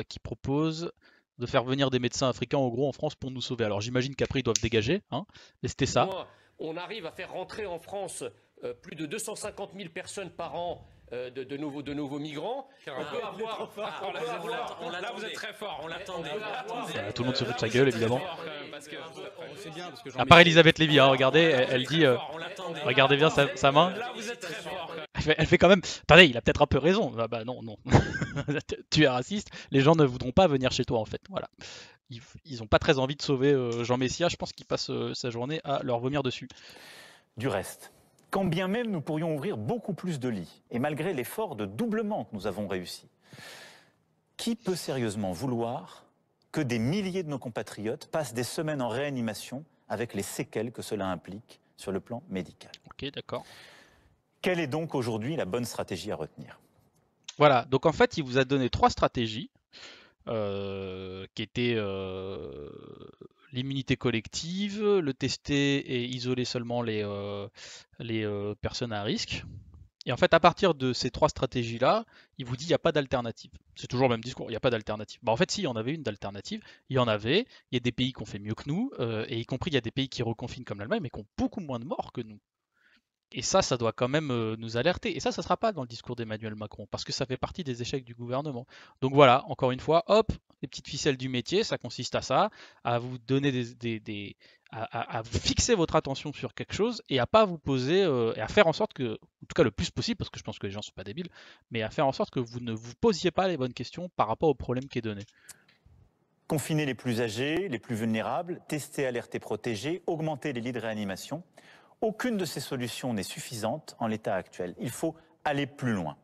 qui propose de faire venir des médecins africains en gros en France pour nous sauver. Alors j'imagine qu'après ils doivent dégager, hein, mais c'était ça. On arrive à faire rentrer en France plus de 250 000 personnes par an de nouveaux migrants. On peut avoir... Là, vous êtes très fort, on l'attendait. Tout le monde se fout de sa gueule, évidemment. Parce À part Elisabeth Lévy, hein, regardez, elle dit... regardez bien sa main. Là, vous êtes très fort. Elle fait quand même... Attendez, il a peut-être un peu raison. Bah non, non. Tu es raciste, les gens ne voudront pas venir chez toi, en fait. Voilà. Ils n'ont pas très envie de sauver Jean Messia. Je pense qu'il passe sa journée à leur vomir dessus. Du reste, quand bien même nous pourrions ouvrir beaucoup plus de lits, et malgré l'effort de doublement que nous avons réussi, qui peut sérieusement vouloir que des milliers de nos compatriotes passent des semaines en réanimation avec les séquelles que cela implique sur le plan médical? Ok, d'accord. Quelle est donc aujourd'hui la bonne stratégie à retenir? Voilà, donc en fait, il vous a donné 3 stratégies qui étaient l'immunité collective, le tester et isoler seulement les personnes à risque. Et en fait, à partir de ces 3 stratégies-là, il vous dit il n'y a pas d'alternative. C'est toujours le même discours, il n'y a pas d'alternative. Bah, en fait, si, il y en avait une d'alternative. Il y en avait. Il y a des pays qui ont fait mieux que nous, et y compris il y a des pays qui reconfinent comme l'Allemagne, mais qui ont beaucoup moins de morts que nous. Et ça doit quand même nous alerter. Et ça ne sera pas dans le discours d'Emmanuel Macron, parce que ça fait partie des échecs du gouvernement. Donc voilà, encore une fois, hop, les petites ficelles du métier, ça consiste à ça, à vous donner à vous fixer votre attention sur quelque chose et à pas vous poser, et à faire en sorte que, en tout cas le plus possible, parce que je pense que les gens ne sont pas débiles, mais à faire en sorte que vous ne vous posiez pas les bonnes questions par rapport au problème qui est donné. Confiner les plus âgés, les plus vulnérables, tester, alerter, protéger, augmenter les lits de réanimation. Aucune de ces solutions n'est suffisante en l'état actuel. Il faut aller plus loin.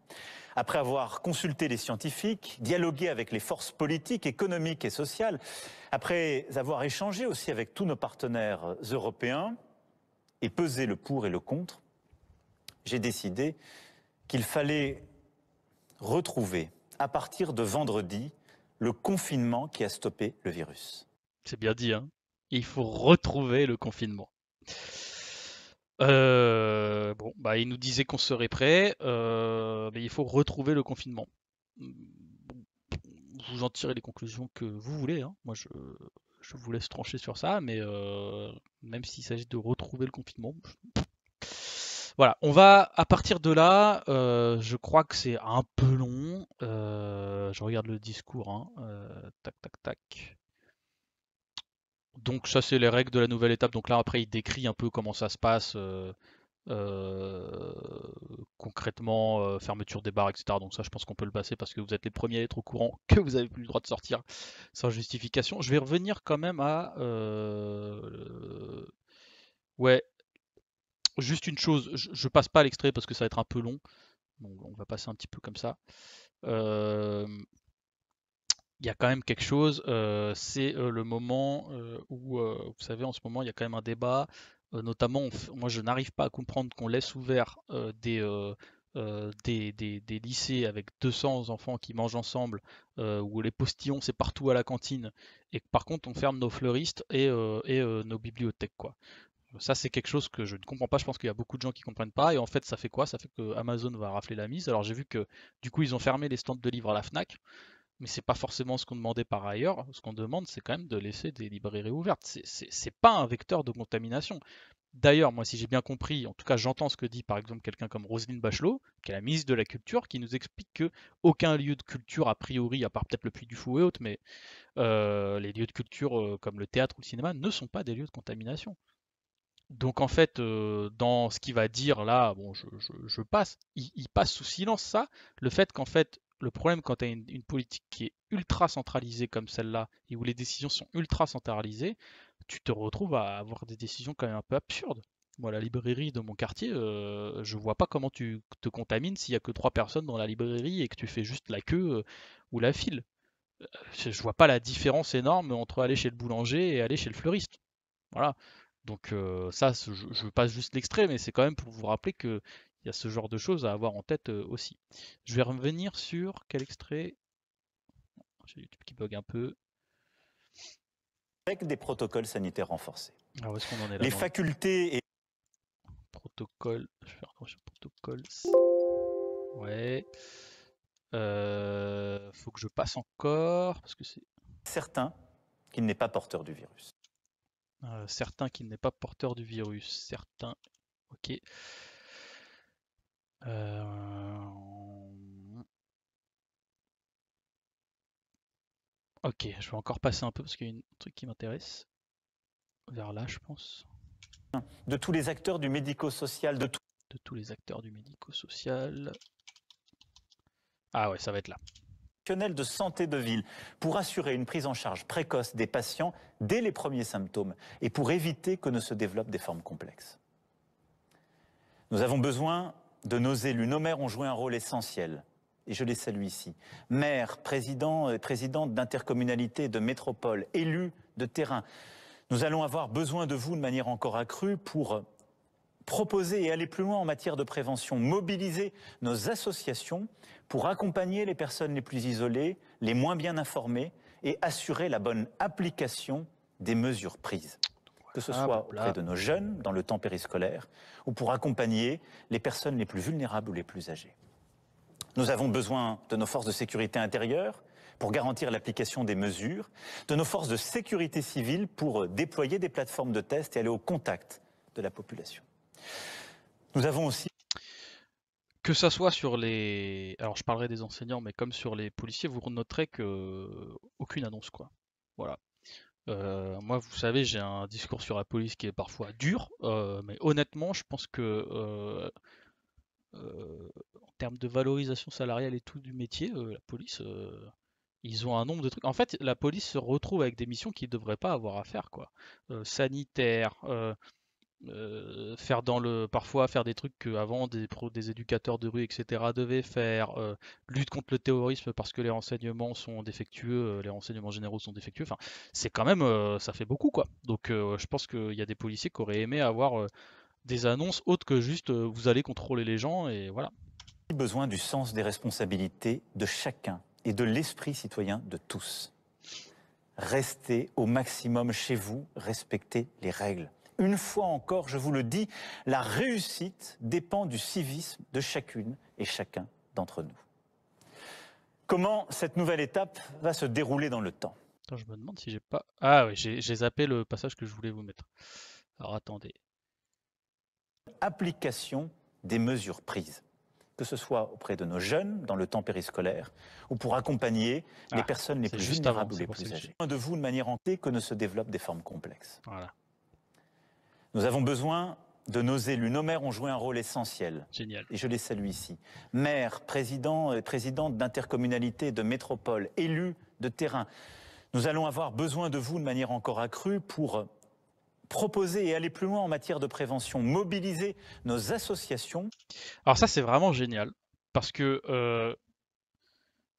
Après avoir consulté les scientifiques, dialogué avec les forces politiques, économiques et sociales, après avoir échangé aussi avec tous nos partenaires européens et pesé le pour et le contre, j'ai décidé qu'il fallait retrouver, à partir de vendredi, le confinement qui a stoppé le virus. C'est bien dit, hein. Il faut retrouver le confinement. Bon, bah, il nous disait qu'on serait prêt, mais il faut retrouver le confinement. Vous en tirez les conclusions que vous voulez, hein. Moi, je vous laisse trancher sur ça, mais même s'il s'agit de retrouver le confinement, voilà, on va à partir de là, je crois que c'est un peu long. Je regarde le discours, hein. Tac, tac, tac. Donc ça c'est les règles de la nouvelle étape. Donc là après il décrit un peu comment ça se passe concrètement, fermeture des bars, etc. Donc ça je pense qu'on peut le passer parce que vous êtes les premiers à être au courant que vous avez plus le droit de sortir sans justification. Je vais revenir quand même à ouais, juste une chose, je passe pas l'extrait parce que ça va être un peu long. Bon, on va passer un petit peu comme ça. Il y a quand même quelque chose, c'est le moment où, vous savez, en ce moment, il y a quand même un débat, notamment, moi je n'arrive pas à comprendre qu'on laisse ouvert des lycées avec 200 enfants qui mangent ensemble, où les postillons c'est partout à la cantine, et que par contre on ferme nos fleuristes et nos bibliothèques, quoi. Ça c'est quelque chose que je ne comprends pas, je pense qu'il y a beaucoup de gens qui ne comprennent pas, et en fait ça fait quoi? Ça fait que Amazon va rafler la mise. Alors j'ai vu que du coup ils ont fermé les stands de livres à la Fnac. mais c'est pas forcément ce qu'on demandait par ailleurs. Ce qu'on demande, c'est quand même de laisser des librairies ouvertes. C'est pas un vecteur de contamination. D'ailleurs, moi, si j'ai bien compris, en tout cas, j'entends ce que dit par exemple quelqu'un comme Roselyne Bachelot, qui est la ministre de la Culture, qui nous explique que aucun lieu de culture, a priori, à part peut-être le Puy du Fou et autres, mais les lieux de culture comme le théâtre ou le cinéma ne sont pas des lieux de contamination. Donc en fait, dans ce qu'il va dire là, bon, je passe, il passe sous silence ça, le fait qu'en fait, le problème quand tu as une politique qui est ultra centralisée comme celle-là, et où les décisions sont ultra centralisées, tu te retrouves à avoir des décisions quand même un peu absurdes. Moi, la librairie de mon quartier, je vois pas comment tu te contamines s'il y a que 3 personnes dans la librairie et que tu fais juste la queue ou la file. Je vois pas la différence énorme entre aller chez le boulanger et aller chez le fleuriste. Voilà. Donc ça, je passe juste l'extrait, mais c'est quand même pour vous rappeler qu'il y a ce genre de choses à avoir en tête aussi. Je vais revenir sur quel extrait. J'ai YouTube qui bug un peu. Avec des protocoles sanitaires renforcés. Ah, où est-ce qu'on en est là Les dans le facultés et protocole. Je vais faire sur protocole. Ouais. Faut que je passe encore parce que c'est certains qu'il n'est pas porteur du virus. certain qu'il n'est pas porteur du virus. Certains. Ok. Ok, je vais encore passer un peu parce qu'il y a un truc qui m'intéresse. Vers là, je pense. De tous les acteurs du médico-social, De tous les acteurs du médico-social. Ah ouais, ça va être là. professionnels de santé de ville pour assurer une prise en charge précoce des patients dès les premiers symptômes et pour éviter que ne se développent des formes complexes. Nous avons besoin de nos élus. Nos maires ont joué un rôle essentiel et je les salue ici. Maires, présidents et présidentes d'intercommunalités, de métropoles, élus de terrain. Nous allons avoir besoin de vous de manière encore accrue pour proposer et aller plus loin en matière de prévention, mobiliser nos associations pour accompagner les personnes les plus isolées, les moins bien informées et assurer la bonne application des mesures prises. Que ce soit auprès de nos jeunes dans le temps périscolaire ou pour accompagner les personnes les plus vulnérables ou les plus âgées. Nous avons besoin de nos forces de sécurité intérieure pour garantir l'application des mesures, de nos forces de sécurité civile pour déployer des plateformes de tests et aller au contact de la population. Nous avons aussi... Que ça soit sur les... Alors je parlerai des enseignants, mais comme sur les policiers, vous noterez que aucune annonce, quoi. Voilà. Moi, vous savez, j'ai un discours sur la police qui est parfois dur, mais honnêtement, je pense que en termes de valorisation salariale et tout du métier, la police, ils ont un nombre de trucs. En fait, la police se retrouve avec des missions qu'ils ne devraient pas avoir à faire, quoi. Sanitaire, parfois faire des trucs qu'avant des éducateurs de rue, etc. devaient faire, lutte contre le terrorisme parce que les renseignements sont défectueux, les renseignements généraux sont défectueux. Enfin, c'est quand même, ça fait beaucoup, quoi. Donc, je pense qu'il y a des policiers qui auraient aimé avoir des annonces autres que juste vous allez contrôler les gens et voilà. Besoin du sens des responsabilités de chacun et de l'esprit citoyen de tous. Restez au maximum chez vous, respectez les règles. Une fois encore, je vous le dis, la réussite dépend du civisme de chacune et chacun d'entre nous. Comment cette nouvelle étape va se dérouler dans le temps? Attends, je me demande si j'ai pas... Ah oui, j'ai zappé le passage que je voulais vous mettre. Alors attendez. Application des mesures prises, que ce soit auprès de nos jeunes dans le temps périscolaire ou pour accompagner les personnes les plus vulnérables ou les plus âgées. De vous de manière entière que ne se développent des formes complexes. Voilà. Nous avons besoin de nos élus. Nos maires ont joué un rôle essentiel. Génial. Et je les salue ici. Maires, présidents et présidentes d'intercommunalités, de métropoles, élus de terrain. Nous allons avoir besoin de vous de manière encore accrue pour proposer et aller plus loin en matière de prévention, mobiliser nos associations. Alors ça, c'est vraiment génial, parce que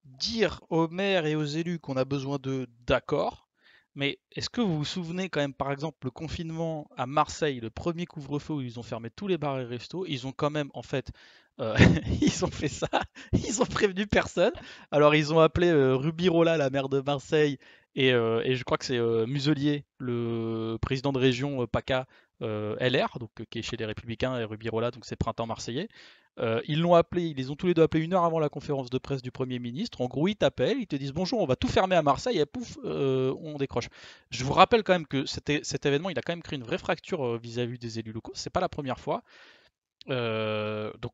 dire aux maires et aux élus qu'on a besoin d'eux, d'accord, mais est-ce que vous vous souvenez quand même, par exemple, le confinement à Marseille, le premier couvre-feu où ils ont fermé tous les bars et restos, ils ont quand même, en fait, ils ont fait ça, ils ont prévenu personne. Alors ils ont appelé Rubirola, la maire de Marseille, et je crois que c'est Muselier, le président de région PACA LR, donc qui est chez les Républicains, et Rubirola, donc c'est Printemps Marseillais. Ils l'ont appelé, ils les ont tous les deux appelés 1 heure avant la conférence de presse du Premier ministre. En gros, ils t'appellent, ils te disent bonjour, on va tout fermer à Marseille, et pouf, on décroche. Je vous rappelle quand même que cet événement, il a quand même créé une vraie fracture vis-à-vis des élus locaux. C'est pas la première fois. Donc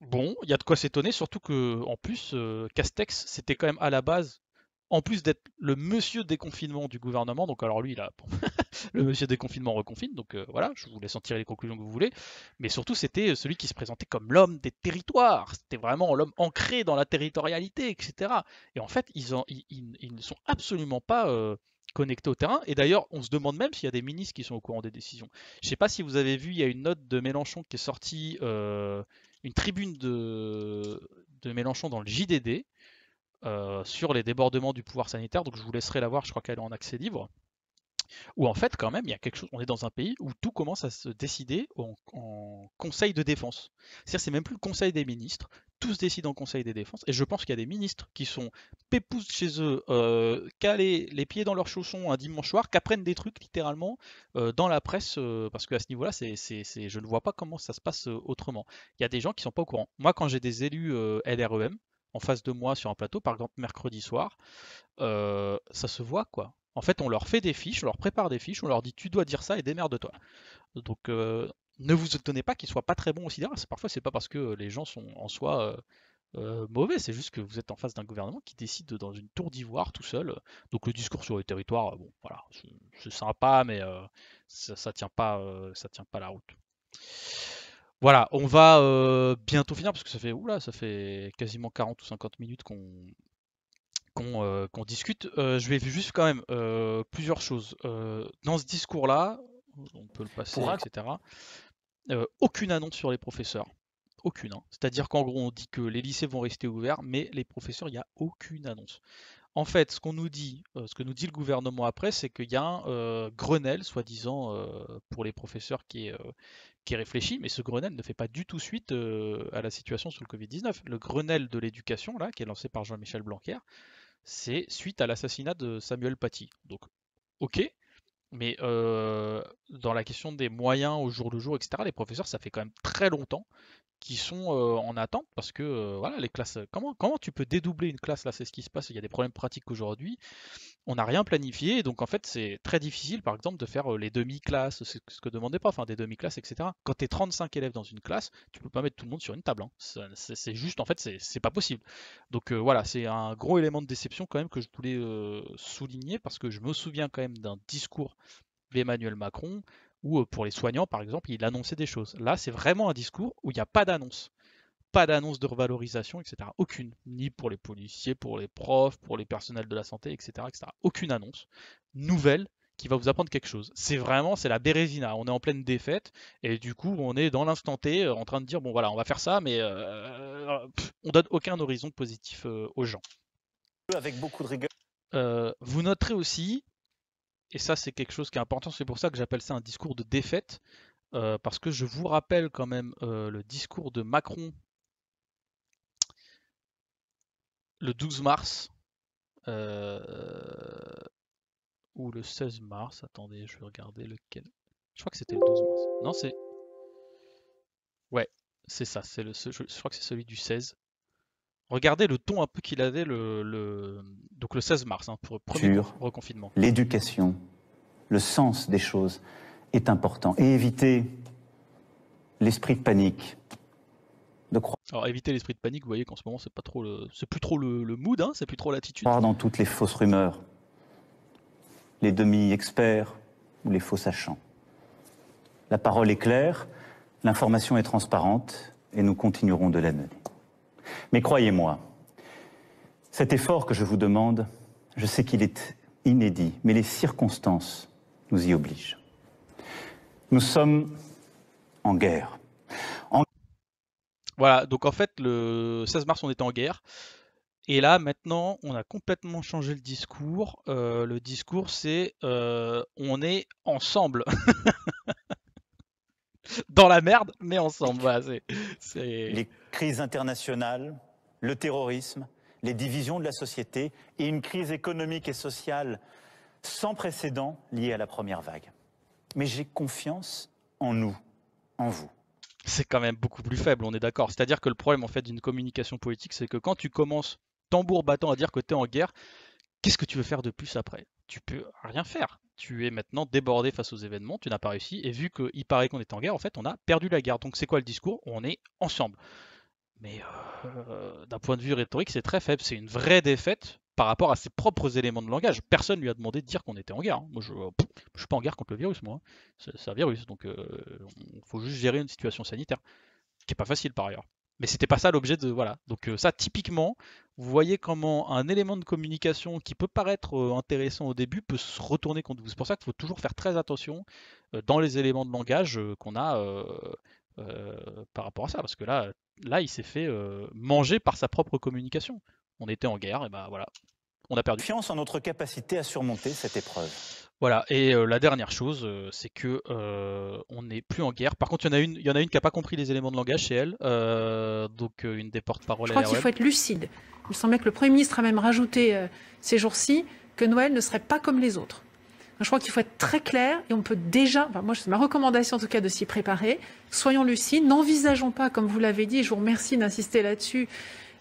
bon, il y a de quoi s'étonner, surtout que en plus, Castex, c'était quand même à la base, en plus d'être le monsieur déconfinement du gouvernement, donc alors lui, bon, le monsieur déconfinement reconfine, donc voilà, je vous laisse en tirer les conclusions que vous voulez, mais surtout c'était celui qui se présentait comme l'homme des territoires, c'était vraiment l'homme ancré dans la territorialité, etc. Et en fait, ils ne sont absolument pas connectés au terrain, et d'ailleurs, on se demande même s'il y a des ministres qui sont au courant des décisions. Je ne sais pas si vous avez vu, il y a une note de Mélenchon qui est sortie, une tribune de Mélenchon dans le JDD, sur les débordements du pouvoir sanitaire, donc je vous laisserai la voir, je crois qu'elle est en accès libre, où en fait quand même il y a quelque chose, on est dans un pays où tout commence à se décider en conseil de défense. C'est-à-dire c'est même plus le conseil des ministres, tout se décide en conseil des défenses, et je pense qu'il y a des ministres qui sont pépouses chez eux, calés les pieds dans leurs chaussons un dimanche soir, qui apprennent des trucs littéralement dans la presse, parce qu'à ce niveau-là, je ne vois pas comment ça se passe autrement. Il y a des gens qui sont pas au courant. Moi quand j'ai des élus LREM, en face de moi sur un plateau, par exemple mercredi soir, ça se voit quoi. En fait, on leur fait des fiches, on leur prépare des fiches, on leur dit tu dois dire ça et démerde-toi. Donc ne vous étonnez pas qu'ils soient pas très bons aussi derrière. Parfois, c'est pas parce que les gens sont en soi mauvais, c'est juste que vous êtes en face d'un gouvernement qui décide dans une tour d'ivoire tout seul. Donc le discours sur les territoires, bon voilà, c'est sympa, mais ça tient pas, ça tient pas la route. Voilà, on va bientôt finir parce que ça fait quasiment 40 ou 50 minutes qu'on discute. Je vais juste quand même plusieurs choses. Dans ce discours-là, on peut le passer, etc. Aucune annonce sur les professeurs. Aucune. Hein. C'est-à-dire qu'en gros, on dit que les lycées vont rester ouverts, mais les professeurs, il n'y a aucune annonce. En fait, ce qu'on nous dit, ce que nous dit le gouvernement après, c'est qu'il y a un Grenelle, soi-disant, pour les professeurs qui est réfléchi, mais ce Grenelle ne fait pas du tout suite à la situation sur le Covid-19. Le Grenelle de l'éducation, là, qui est lancé par Jean-Michel Blanquer, c'est suite à l'assassinat de Samuel Paty. Donc, ok, mais dans la question des moyens au jour le jour, etc., les professeurs, ça fait quand même très longtemps qui sont en attente parce que voilà, les classes, comment tu peux dédoubler une classe là, c'est ce qui se passe, il y a des problèmes pratiques aujourd'hui, on n'a rien planifié, donc en fait c'est très difficile par exemple de faire les demi-classes, c'est ce que demandait pas, enfin des demi-classes, etc. Quand tu es 35 élèves dans une classe, tu peux pas mettre tout le monde sur une table, hein. C'est juste, en fait c'est pas possible. Donc voilà, c'est un gros élément de déception quand même que je voulais souligner parce que je me souviens quand même d'un discours d'Emmanuel Macron où pour les soignants par exemple il annonçait des choses. Là c'est vraiment un discours où il n'y a pas d'annonce. Pas d'annonce de revalorisation, etc. Aucune. Ni pour les policiers, pour les profs, pour les personnels de la santé, etc. etc. Aucune annonce nouvelle qui va vous apprendre quelque chose. C'est la bérésina. On est en pleine défaite et du coup on est dans l'instant T en train de dire bon voilà on va faire ça mais on donne aucun horizon positif aux gens. Avec beaucoup de rigueur. Vous noterez aussi, et ça c'est quelque chose qui est important, c'est pour ça que j'appelle ça un discours de défaite, parce que je vous rappelle quand même le discours de Macron le 12 mars, ou le 16 mars, attendez, je vais regarder lequel. Je crois que c'était le 12 mars. Non, c'est... Ouais, c'est ça, je crois que c'est celui du 16. Regardez le ton un peu qu'il avait donc le 16 mars, hein, pour le premier reconfinement. L'éducation, le sens des choses est important. Et éviter l'esprit de panique. Alors éviter l'esprit de panique, vous voyez qu'en ce moment c'est plus trop le mood, hein, c'est plus trop l'attitude. Croire dans toutes les fausses rumeurs, les demi-experts ou les faux sachants. La parole est claire, l'information est transparente et nous continuerons de la mener. Mais croyez-moi, cet effort que je vous demande, je sais qu'il est inédit, mais les circonstances nous y obligent. Nous sommes en guerre. Voilà, donc en fait, le 16 mars, on était en guerre. Et là, maintenant, on a complètement changé le discours. Le discours, c'est on est ensemble. Dans la merde, mais ensemble. Voilà, Les crises internationales, le terrorisme, les divisions de la société et une crise économique et sociale sans précédent liée à la première vague. Mais j'ai confiance en nous, en vous. c'est quand même beaucoup plus faible, on est d'accord. C'est-à-dire que le problème en fait d'une communication politique, c'est que quand tu commences tambour battant à dire que tu es en guerre, qu'est-ce que tu veux faire de plus après? Tu peux rien faire. Tu es maintenant débordé face aux événements, tu n'as pas réussi, et vu qu'il paraît qu'on est en guerre, en fait, on a perdu la guerre. Donc c'est quoi le discours? On est ensemble. Mais d'un point de vue rhétorique, c'est très faible. C'est une vraie défaite par rapport à ses propres éléments de langage. Personne lui a demandé de dire qu'on était en guerre, hein. Moi, je suis pas en guerre contre le virus, moi, hein. C'est un virus, donc il faut juste gérer une situation sanitaire, qui est pas facile par ailleurs. Mais c'était pas ça l'objet de voilà. Donc ça, typiquement, vous voyez comment un élément de communication qui peut paraître intéressant au début peut se retourner contre vous. C'est pour ça qu'il faut toujours faire très attention dans les éléments de langage qu'on a par rapport à ça, parce que là, il s'est fait manger par sa propre communication. On était en guerre, et ben voilà, on a perdu. Confiance en notre capacité à surmonter cette épreuve. Voilà, et la dernière chose, c'est que on n'est plus en guerre. Par contre, il y en a une qui n'a pas compris les éléments de langage chez elle, donc une des porte-paroles Je crois qu'il faut être lucide. Il me semblait que le Premier ministre a même rajouté ces jours-ci que Noël ne serait pas comme les autres. Je crois qu'il faut être très clair et on peut déjà, enfin moi c'est ma recommandation en tout cas de s'y préparer. Soyons lucides, n'envisageons pas, comme vous l'avez dit, et je vous remercie d'insister là-dessus,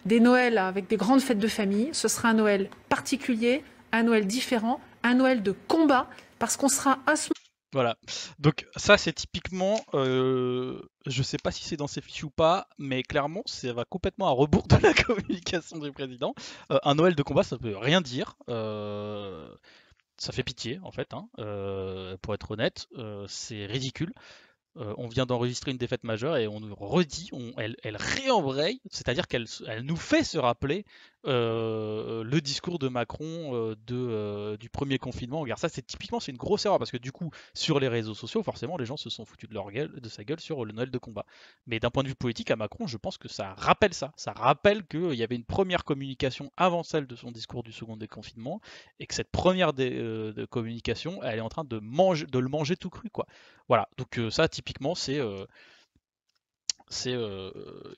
des Noëls avec des grandes fêtes de famille. Ce sera un Noël particulier, un Noël différent, un Noël de combat, parce qu'on sera à ce Voilà, donc ça c'est typiquement, je sais pas si c'est dans ses fiches ou pas, mais clairement ça va complètement à rebours de la communication du président. Un Noël de combat ça veut rien dire, ça fait pitié en fait, hein, pour être honnête, c'est ridicule. On vient d'enregistrer une défaite majeure et on nous redit, elle réembraye, c'est-à-dire qu'elle nous fait se rappeler le discours de Macron du premier confinement. Regarde, ça c'est typiquement c'est une grosse erreur parce que du coup sur les réseaux sociaux forcément les gens se sont foutus de sa gueule sur le Noël de combat. Mais d'un point de vue politique à Macron, je pense que ça rappelle ça rappelle qu'il y avait une première communication avant celle de son discours du second déconfinement et que cette première de communication elle est en train de le manger tout cru quoi. Voilà, donc ça typiquement c'est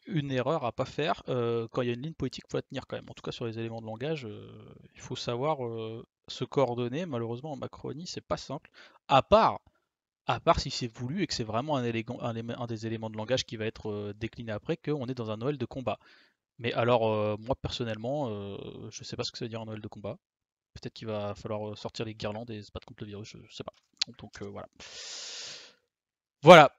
une erreur à pas faire quand il y a une ligne politique, il faut la tenir quand même. En tout cas sur les éléments de langage, il faut savoir se coordonner. Malheureusement en Macronie c'est pas simple, à part si c'est voulu et que c'est vraiment un des éléments de langage qui va être décliné après, qu'on est dans un Noël de combat. Mais alors moi personnellement, je sais pas ce que ça veut dire un Noël de combat. Peut-être qu'il va falloir sortir les guirlandes et se battre contre le virus, je sais pas. Donc voilà. Voilà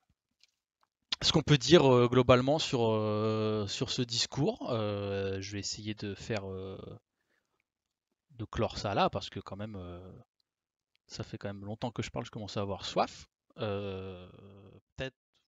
ce qu'on peut dire globalement sur ce discours. Je vais essayer de clore ça là parce que quand même ça fait quand même longtemps que je parle, je commence à avoir soif. Peut-être